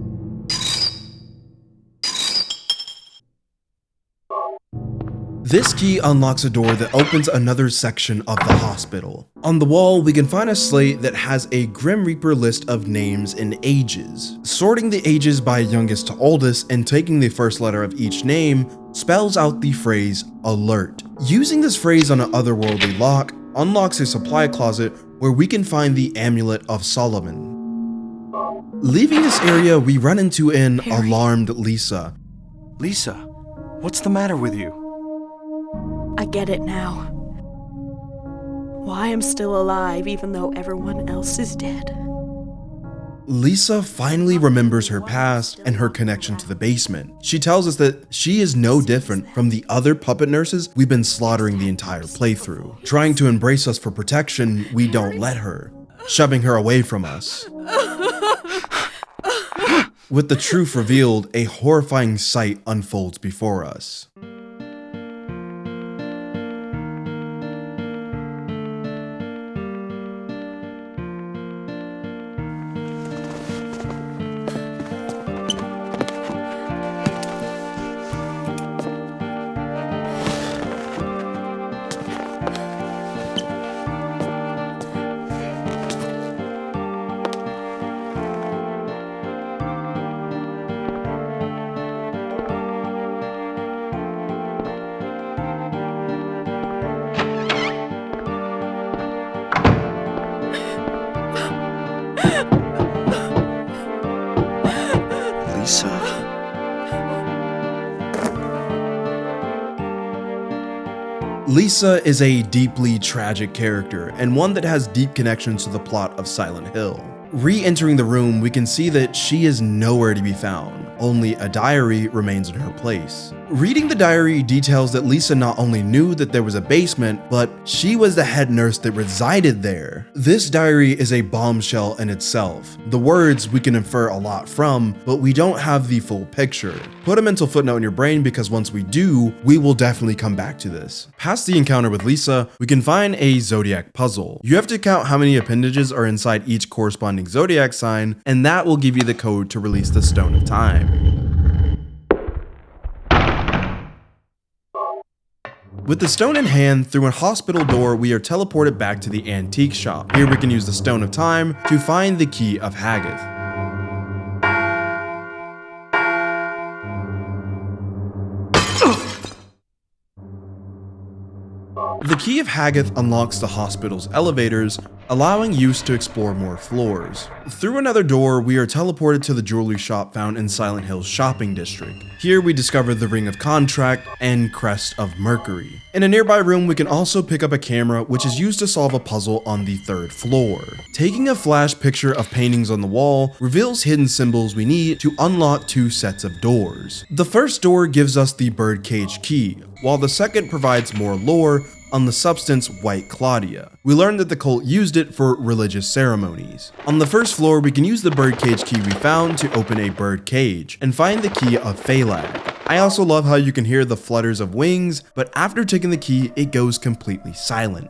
This key unlocks a door that opens another section of the hospital. On the wall, we can find a slate that has a Grim Reaper list of names and ages. Sorting the ages by youngest to oldest and taking the first letter of each name spells out the phrase alert. Using this phrase on an otherworldly lock unlocks a supply closet where we can find the Amulet of Solomon. Leaving this area, we run into an alarmed Lisa. Lisa, what's the matter with you? I get it now. Why I'm still alive even though everyone else is dead. Lisa finally remembers her past and her connection to the basement. She tells us that she is no different from the other puppet nurses we've been slaughtering the entire playthrough. Trying to embrace us for protection, we don't let her, shoving her away from us. With the truth revealed, a horrifying sight unfolds before us. Lisa is a deeply tragic character, and one that has deep connections to the plot of Silent Hill. Re-entering the room, we can see that she is nowhere to be found. Only a diary remains in her place. Reading the diary details that Lisa not only knew that there was a basement, but she was the head nurse that resided there. This diary is a bombshell in itself. The words we can infer a lot from, but we don't have the full picture. Put a mental footnote in your brain because once we do, we will definitely come back to this. Past the encounter with Lisa, we can find a zodiac puzzle. You have to count how many appendages are inside each corresponding zodiac sign, and that will give you the code to release the Stone of Time. With the stone in hand, through a hospital door, we are teleported back to the antique shop. Here we can use the Stone of Time to find the Key of Hagith. The Key of Hagith unlocks the hospital's elevators, allowing use to explore more floors. Through another door, we are teleported to the jewelry shop found in Silent Hill's shopping district. Here we discover the Ring of Contract and Crest of Mercury. In a nearby room, we can also pick up a camera, which is used to solve a puzzle on the 3rd floor. Taking a flash picture of paintings on the wall reveals hidden symbols we need to unlock 2 sets of doors. The first door gives us the birdcage key, while the second provides more lore on the substance White Claudia. We learned that the cult used it for religious ceremonies. On the first floor, we can use the birdcage key we found to open a bird cage and find the key of Phalag. I also love how you can hear the flutters of wings, but after taking the key, it goes completely silent.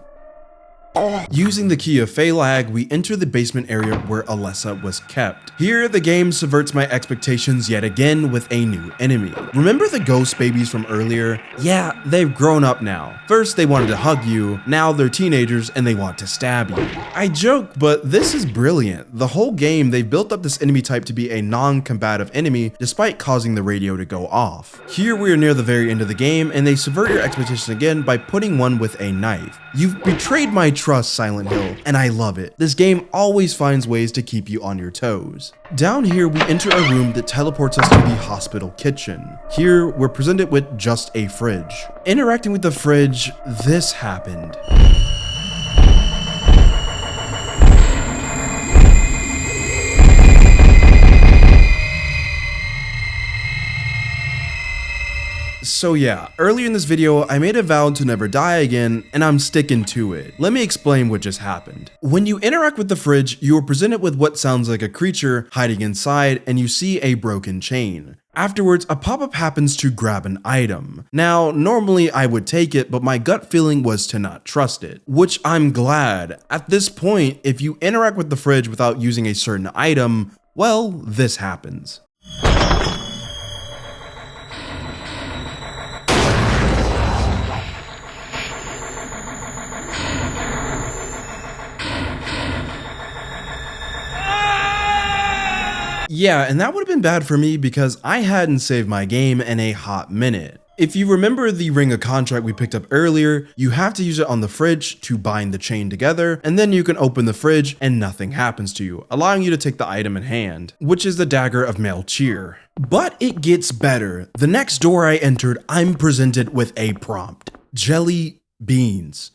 Using the key of Phalag, we enter the basement area where Alessa was kept. Here, the game subverts my expectations yet again with a new enemy. Remember the ghost babies from earlier? Yeah, they've grown up now. First they wanted to hug you, now they're teenagers and they want to stab you. I joke, but this is brilliant. The whole game, they've built up this enemy type to be a non-combative enemy despite causing the radio to go off. Here we are near the very end of the game and they subvert your expectations again by putting one with a knife. You've betrayed my trust, Silent Hill, and I love it. This game always finds ways to keep you on your toes. Down here, we enter a room that teleports us to the hospital kitchen. Here, we're presented with just a fridge. Interacting with the fridge, this happened. So yeah, earlier in this video, I made a vow to never die again, and I'm sticking to it. Let me explain what just happened. When you interact with the fridge, you are presented with what sounds like a creature hiding inside, and you see a broken chain. Afterwards, a pop-up happens to grab an item. Now, normally I would take it, but my gut feeling was to not trust it, which I'm glad. At this point, if you interact with the fridge without using a certain item, well, this happens. Yeah, and that would have been bad for me because I hadn't saved my game in a hot minute. If you remember the Ring of Contract we picked up earlier, you have to use it on the fridge to bind the chain together, and then you can open the fridge and nothing happens to you, allowing you to take the item in hand, which is the Dagger of Melchior. But it gets better. The next door I entered, I'm presented with a prompt. Jelly beans.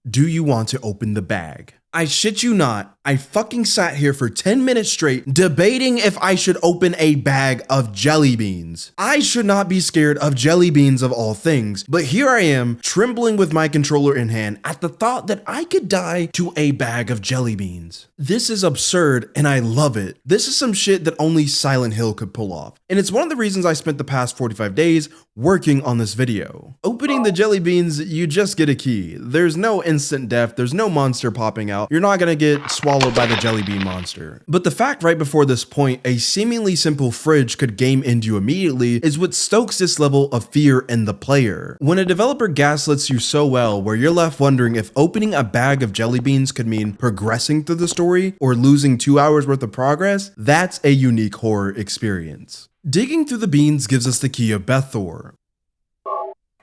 Do you want to open the bag? I shit you not, I fucking sat here for 10 minutes straight debating if I should open a bag of jelly beans. I should not be scared of jelly beans of all things, but here I am, trembling with my controller in hand at the thought that I could die to a bag of jelly beans. This is absurd and I love it. This is some shit that only Silent Hill could pull off. And it's one of the reasons I spent the past 45 days working on this video. Opening the jelly beans, you just get a key. There's no instant death, there's no monster popping out. You're not gonna get swallowed by the jelly bean monster. But the fact right before this point, a seemingly simple fridge could game end you immediately is what stokes this level of fear in the player. When a developer gaslets you so well where you're left wondering if opening a bag of jelly beans could mean progressing through the story or losing 2 hours worth of progress, that's a unique horror experience. Digging through the beans gives us the key of Bethor.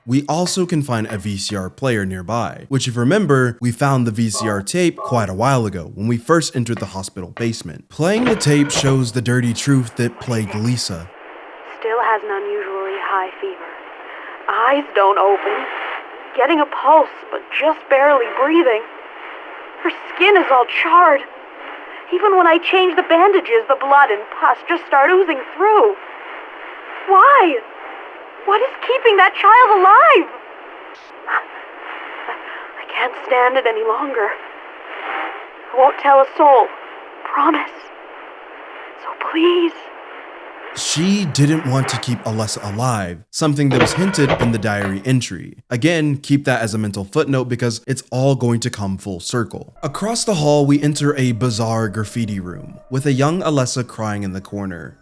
We also can find a VCR player nearby, which if you remember, we found the VCR tape quite a while ago when we first entered the hospital basement. Playing the tape shows the dirty truth that plagued Lisa. Still has an unusually high fever. Eyes don't open. Getting a pulse, but just barely breathing. Her skin is all charred. Even when I change the bandages, the blood and pus just start oozing through. What is keeping that child alive? I can't stand it any longer. I won't tell a soul. Promise. So please. She didn't want to keep Alessa alive, something that was hinted in the diary entry. Again, keep that as a mental footnote because it's all going to come full circle. Across the hall, we enter a bizarre graffiti room with a young Alessa crying in the corner.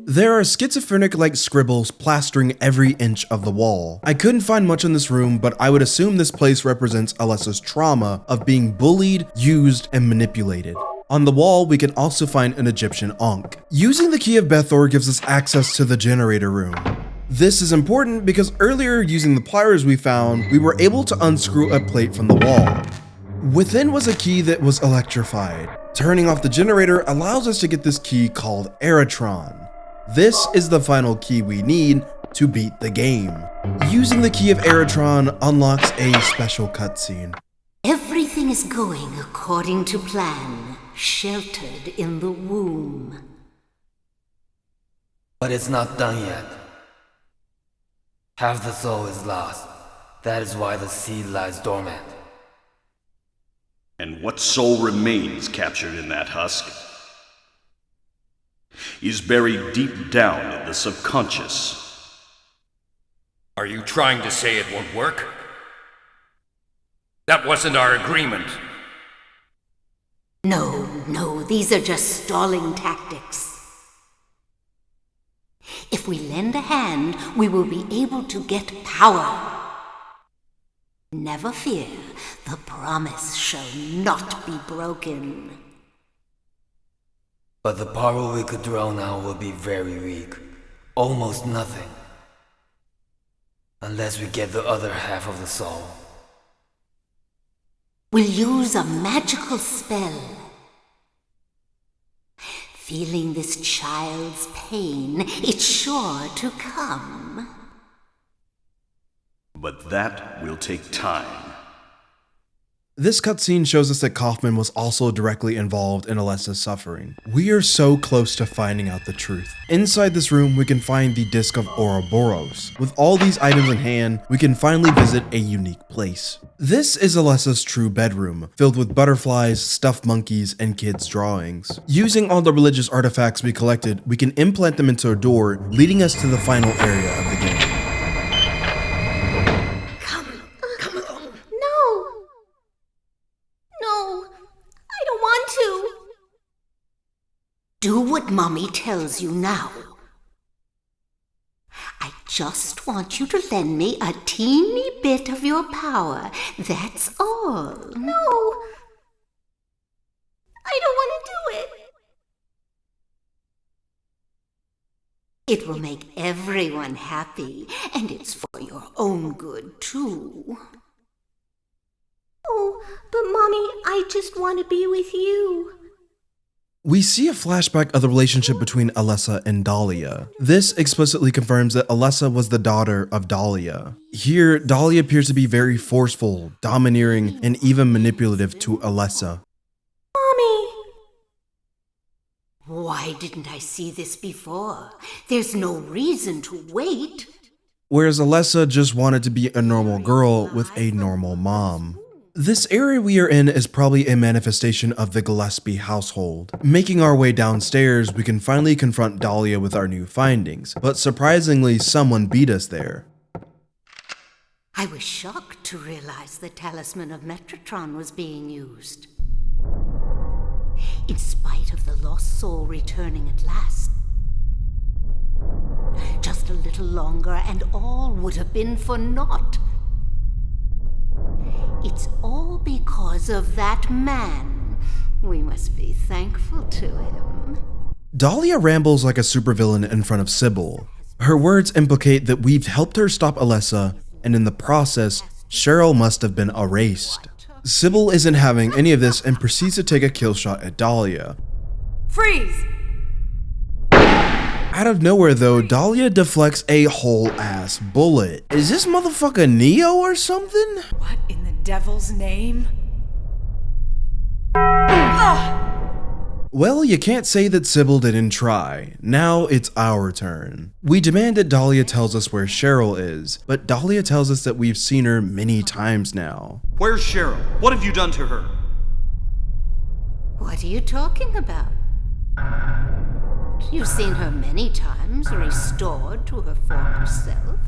There are schizophrenic-like scribbles plastering every inch of the wall. I couldn't find much in this room, but I would assume this place represents Alessa's trauma of being bullied, used, and manipulated. On the wall, we can also find an Egyptian ankh. Using the key of Bethor gives us access to the generator room. This is important because earlier, using the pliers we found, we were able to unscrew a plate from the wall. Within was a key that was electrified. Turning off the generator allows us to get this key called Eritron. This is the final key we need to beat the game. Using the key of Eritron unlocks a special cutscene. Everything is going according to plan, sheltered in the womb. But it's not done yet. Half the soul is lost. That is why the seed lies dormant. And what soul remains captured in that husk is buried deep down in the subconscious. Are you trying to say it won't work? That wasn't our agreement. No, these are just stalling tactics. If we lend a hand, we will be able to get power. Never fear, the promise shall not be broken. But the power we could draw now will be very weak. Almost nothing. Unless we get the other half of the soul. We'll use a magical spell. Feeling this child's pain, it's sure to come. But that will take time. This cutscene shows us that Kaufman was also directly involved in Alessa's suffering. We are so close to finding out the truth. Inside this room, we can find the Disc of Ouroboros. With all these items in hand, we can finally visit a unique place. This is Alessa's true bedroom, filled with butterflies, stuffed monkeys, and kids' drawings. Using all the religious artifacts we collected, we can implant them into a door, leading us to the final area of the game. Do what Mommy tells you now. I just want you to lend me a teeny bit of your power. That's all. No. I don't want to do it. It will make everyone happy, and it's for your own good, too. Oh, but Mommy, I just want to be with you. We see a flashback of the relationship between Alessa and Dahlia. This explicitly confirms that Alessa was the daughter of Dahlia. Here, Dahlia appears to be very forceful, domineering, and even manipulative to Alessa. Mommy! Why didn't I see this before? There's no reason to wait. Whereas Alessa just wanted to be a normal girl with a normal mom. This area we are in is probably a manifestation of the Gillespie household. Making our way downstairs, we can finally confront Dahlia with our new findings, but surprisingly, someone beat us there. I was shocked to realize the talisman of Metatron was being used. In spite of the lost soul returning at last. Just a little longer and all would have been for naught. It's all because of that man. We must be thankful to him. Dahlia rambles like a supervillain in front of Sybil. Her words implicate that we've helped her stop Alessa, and in the process, Cheryl must have been erased. Sybil isn't having any of this and proceeds to take a kill shot at Dahlia. Freeze! Out of nowhere though, Dahlia deflects a whole-ass bullet. Is this motherfucker Neo or something? What in the devil's name? Well, you can't say that Sybil didn't try. Now it's our turn. We demand that Dahlia tells us where Cheryl is, but Dahlia tells us that we've seen her many times now. Where's Cheryl? What have you done to her? What are you talking about? You've seen her many times, restored to her former self.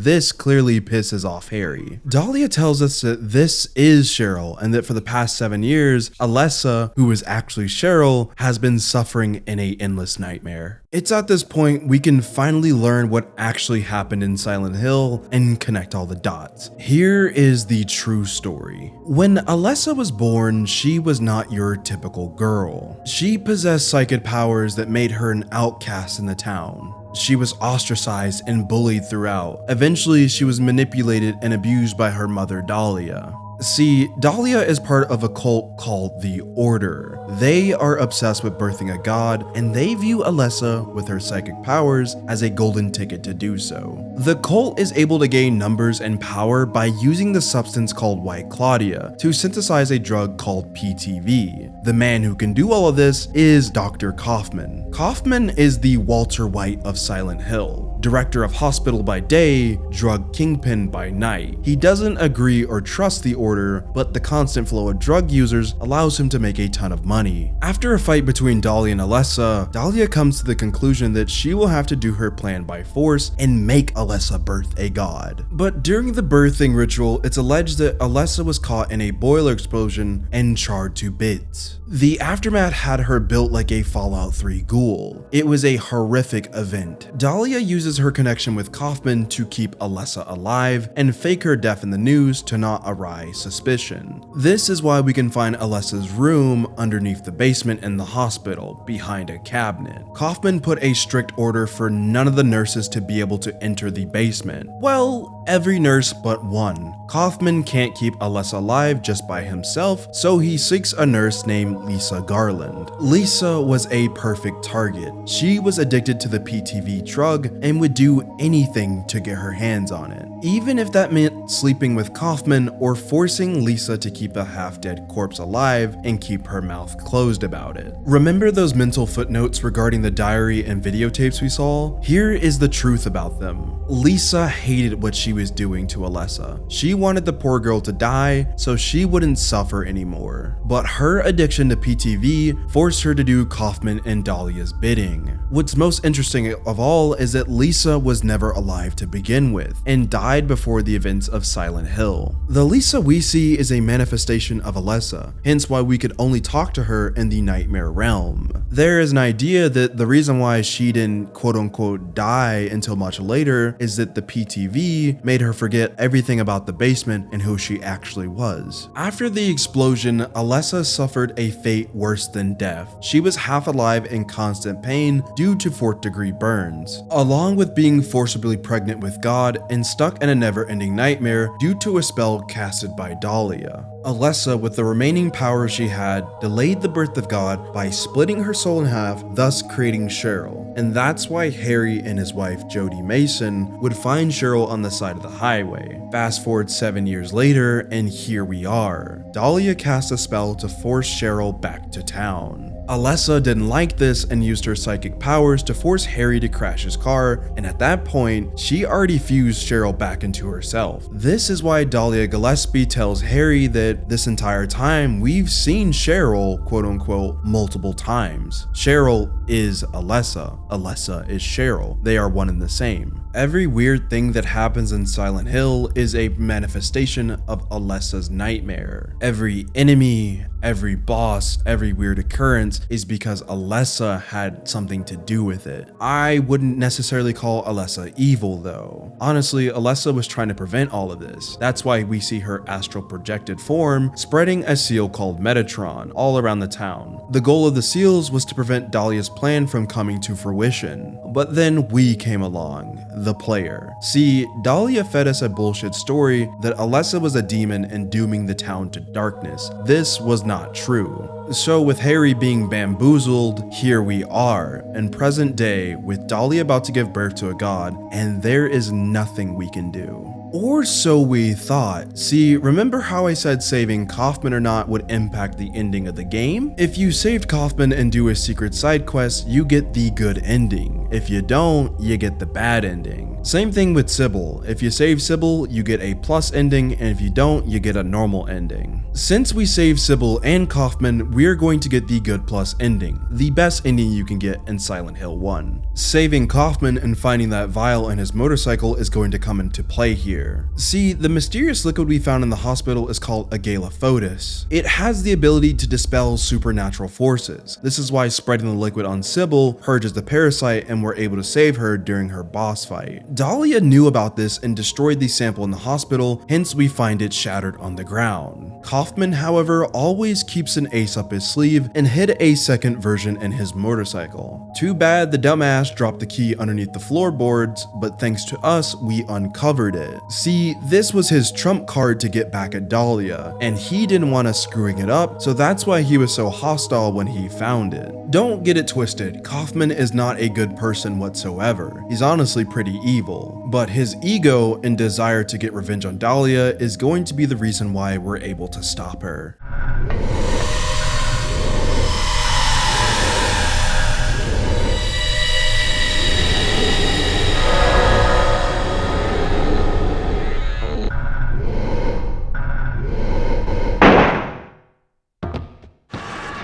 This clearly pisses off Harry. Dahlia tells us that this is Cheryl and that for the past 7 years, Alessa, who is actually Cheryl, has been suffering in an endless nightmare. It's at this point we can finally learn what actually happened in Silent Hill and connect all the dots. Here is the true story. When Alessa was born, she was not your typical girl. She possessed psychic powers that made her an outcast in the town. She was ostracized and bullied throughout. Eventually, she was manipulated and abused by her mother, Dahlia. See, Dahlia is part of a cult called the Order. They are obsessed with birthing a god, and they view Alessa with her psychic powers as a golden ticket to do so. The cult is able to gain numbers and power by using the substance called White Claudia to synthesize a drug called PTV. The man who can do all of this is Dr. Kaufman. Kaufman is the Walter White of Silent Hill. Director of hospital by day, drug kingpin by night. He doesn't agree or trust the Order, but the constant flow of drug users allows him to make a ton of money. After a fight between Dahlia and Alessa, Dahlia comes to the conclusion that she will have to do her plan by force and make Alessa birth a god. But during the birthing ritual, it's alleged that Alessa was caught in a boiler explosion and charred to bits. The aftermath had her built like a Fallout 3 ghoul. It was a horrific event. Dahlia uses her connection with Kaufman to keep Alessa alive and fake her death in the news to not arise suspicion. This is why we can find Alessa's room underneath the basement in the hospital, behind a cabinet. Kaufman put a strict order for none of the nurses to be able to enter the basement. Well, every nurse but one. Kaufman can't keep Alessa alive just by himself, so he seeks a nurse named Lisa Garland. Lisa was a perfect target. She was addicted to the PTV drug and would do anything to get her hands on it, even if that meant sleeping with Kaufman or forcing Lisa to keep a half-dead corpse alive and keep her mouth closed about it. Remember those mental footnotes regarding the diary and videotapes we saw? Here is the truth about them. Lisa hated what she was doing to Alessa. She wanted the poor girl to die so she wouldn't suffer anymore. But her addiction to PTV forced her to do Kaufman and Dahlia's bidding. What's most interesting of all is that Lisa was never alive to begin with and died before the events of Silent Hill. The Lisa we see is a manifestation of Alessa, hence why we could only talk to her in the nightmare realm. There is an idea that the reason why she didn't quote-unquote die until much later is that the PTV made her forget everything about the basement and who she actually was. After the explosion, Alessa suffered a fate worse than death. She was half alive in constant pain due to 4th-degree burns, along with being forcibly pregnant with God and stuck in a never-ending nightmare due to a spell casted by Dahlia. Alessa, with the remaining power she had, delayed the birth of God by splitting her soul in half, thus creating Cheryl. And that's why Harry and his wife Jodie Mason would find Cheryl on the side of the highway. Fast forward 7 years later, and here we are. Dahlia cast a spell to force Cheryl back to town. Alessa didn't like this and used her psychic powers to force Harry to crash his car, and at that point, she already fused Cheryl back into herself. This is why Dahlia Gillespie tells Harry that this entire time we've seen Cheryl, quote-unquote, multiple times. Cheryl is Alessa. Alessa is Cheryl. They are one and the same. Every weird thing that happens in Silent Hill is a manifestation of Alessa's nightmare. Every enemy, every boss, every weird occurrence is because Alessa had something to do with it. I wouldn't necessarily call Alessa evil though. Honestly, Alessa was trying to prevent all of this. That's why we see her astral projected form spreading a seal called Metatron all around the town. The goal of the seals was to prevent Dahlia's plan from coming to fruition. But then we came along, the player. See, Dahlia fed us a bullshit story that Alessa was a demon and dooming the town to darkness. This was not true. So with Harry being bamboozled, here we are, in present day, with Dahlia about to give birth to a god, and there is nothing we can do. Or so we thought. See, remember how I said saving Kaufman or not would impact the ending of the game? If you saved Kaufman and do a secret side quest, you get the good ending. If you don't, you get the bad ending. Same thing with Sybil. If you save Sybil, you get a plus ending, and if you don't, you get a normal ending. Since we saved Sybil and Kaufman, we're going to get the good plus ending, the best ending you can get in Silent Hill 1. Saving Kaufman and finding that vial in his motorcycle is going to come into play here. See, the mysterious liquid we found in the hospital is called a Galaphotis. It has the ability to dispel supernatural forces. This is why spreading the liquid on Sybil purges the parasite and we're able to save her during her boss fight. Dahlia knew about this and destroyed the sample in the hospital, hence we find it shattered on the ground. Kaufman, however, always keeps an ace up his sleeve and hid a second version in his motorcycle. Too bad the dumbass dropped the key underneath the floorboards, but thanks to us, we uncovered it. See, this was his trump card to get back at Dahlia, and he didn't want us screwing it up, so that's why he was so hostile when he found it. Don't get it twisted, Kaufman is not a good person whatsoever. He's honestly pretty evil, but his ego and desire to get revenge on Dahlia is going to be the reason why we're able to stop her.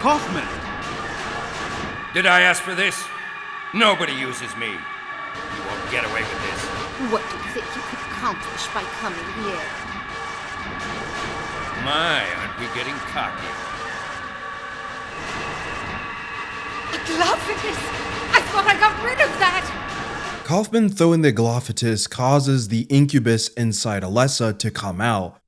Kaufman! Did I ask for this? Nobody uses me. You won't get away with this. What do you think you could accomplish by coming here? My, aren't we getting cocky? A Galaphotis! I thought I got rid of that! Kaufman throwing the Galaphotis causes the incubus inside Alessa to come out.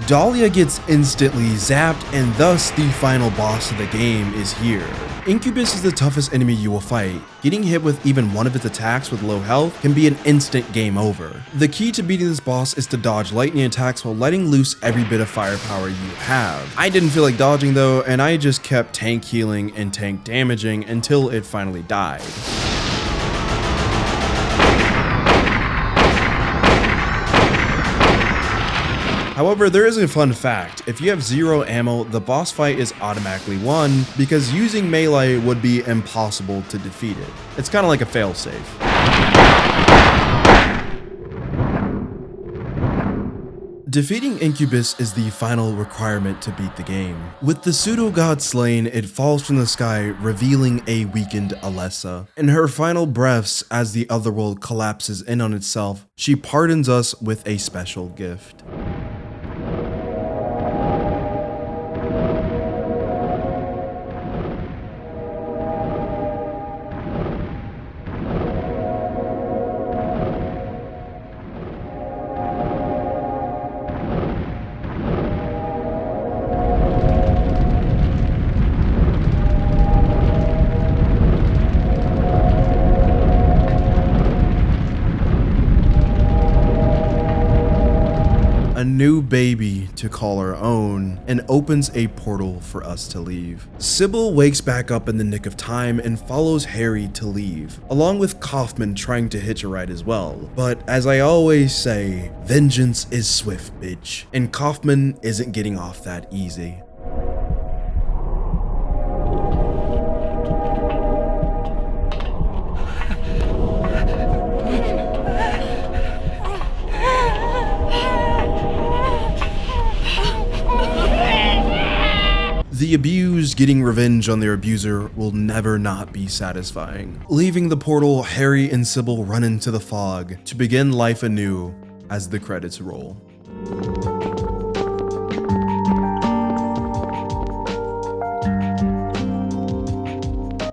Dahlia gets instantly zapped, and thus the final boss of the game is here. Incubus is the toughest enemy you will fight. Getting hit with even one of its attacks with low health can be an instant game over. The key to beating this boss is to dodge lightning attacks while letting loose every bit of firepower you have. I didn't feel like dodging though, and I just kept tank healing and tank damaging until it finally died. However, there is a fun fact. If you have 0 ammo, the boss fight is automatically won because using melee would be impossible to defeat it. It's kind of like a failsafe. Defeating Incubus is the final requirement to beat the game. With the pseudo-god slain, it falls from the sky, revealing a weakened Alessa. In her final breaths, as the Otherworld collapses in on itself, she pardons us with a special gift. A new baby to call our own, and opens a portal for us to leave. Sybil wakes back up in the nick of time and follows Harry to leave, along with Kaufman trying to hitch a ride as well. But as I always say, vengeance is swift, bitch, and Kaufman isn't getting off that easy. The abused getting revenge on their abuser will never not be satisfying. Leaving the portal, Harry and Sybil run into the fog to begin life anew as the credits roll.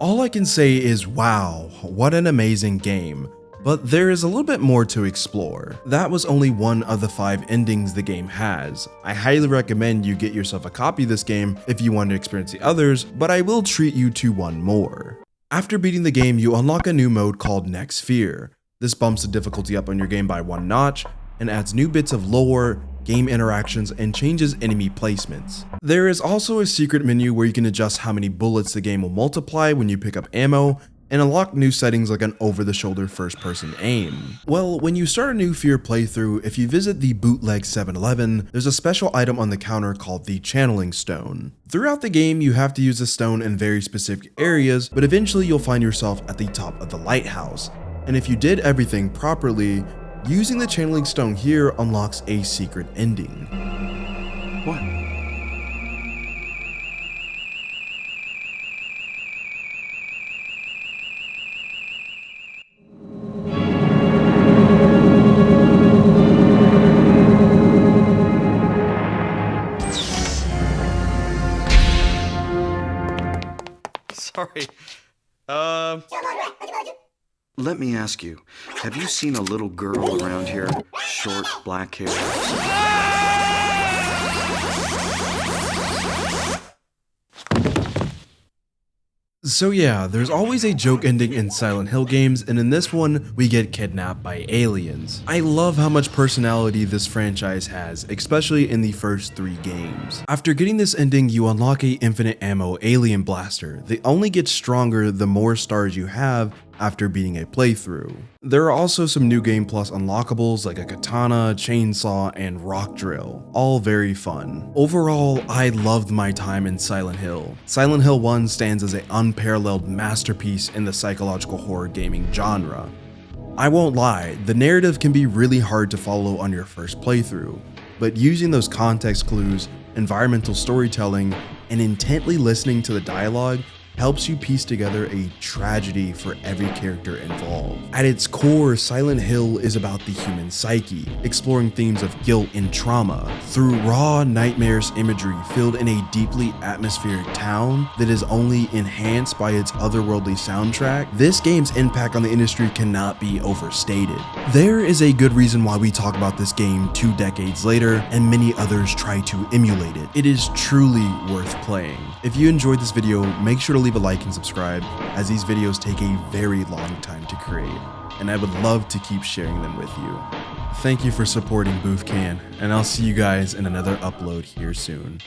All I can say is wow, what an amazing game. But there is a little bit more to explore. That was only one of the 5 endings the game has. I highly recommend you get yourself a copy of this game if you want to experience the others, but I will treat you to one more. After beating the game, you unlock a new mode called Next Fear. This bumps the difficulty up on your game by 1 notch and adds new bits of lore, game interactions, and changes enemy placements. There is also a secret menu where you can adjust how many bullets the game will multiply when you pick up ammo, and unlock new settings like an over-the-shoulder first-person aim. Well, when you start a new Fear playthrough, if you visit the bootleg 7-Eleven, there's a special item on the counter called the Channeling Stone. Throughout the game, you have to use the stone in very specific areas, but eventually you'll find yourself at the top of the Lighthouse. And if you did everything properly, using the Channeling Stone here unlocks a secret ending. What? Sorry. Let me ask you, have you seen a little girl around here? Short, black hair. So yeah, there's always a joke ending in Silent Hill games, and in this one, we get kidnapped by aliens. I love how much personality this franchise has, especially in the first 3 games. After getting this ending, you unlock a infinite ammo alien blaster. They only get stronger the more stars you have after beating a playthrough. There are also some new game plus unlockables like a katana, chainsaw, and rock drill, all very fun. Overall, I loved my time in Silent Hill. Silent Hill 1 stands as an unparalleled masterpiece in the psychological horror gaming genre. I won't lie, the narrative can be really hard to follow on your first playthrough, but using those context clues, environmental storytelling, and intently listening to the dialogue helps you piece together a tragedy for every character involved. At its core, Silent Hill is about the human psyche, exploring themes of guilt and trauma through raw, nightmarish imagery filled in a deeply atmospheric town that is only enhanced by its otherworldly soundtrack. This game's impact on the industry cannot be overstated. There is a good reason why we talk about this game 2 decades later, and many others try to emulate it. It is truly worth playing. If you enjoyed this video, make sure to leave a like and subscribe, as these videos take a very long time to create, and I would love to keep sharing them with you. Thank you for supporting Boofcan, and I'll see you guys in another upload here soon.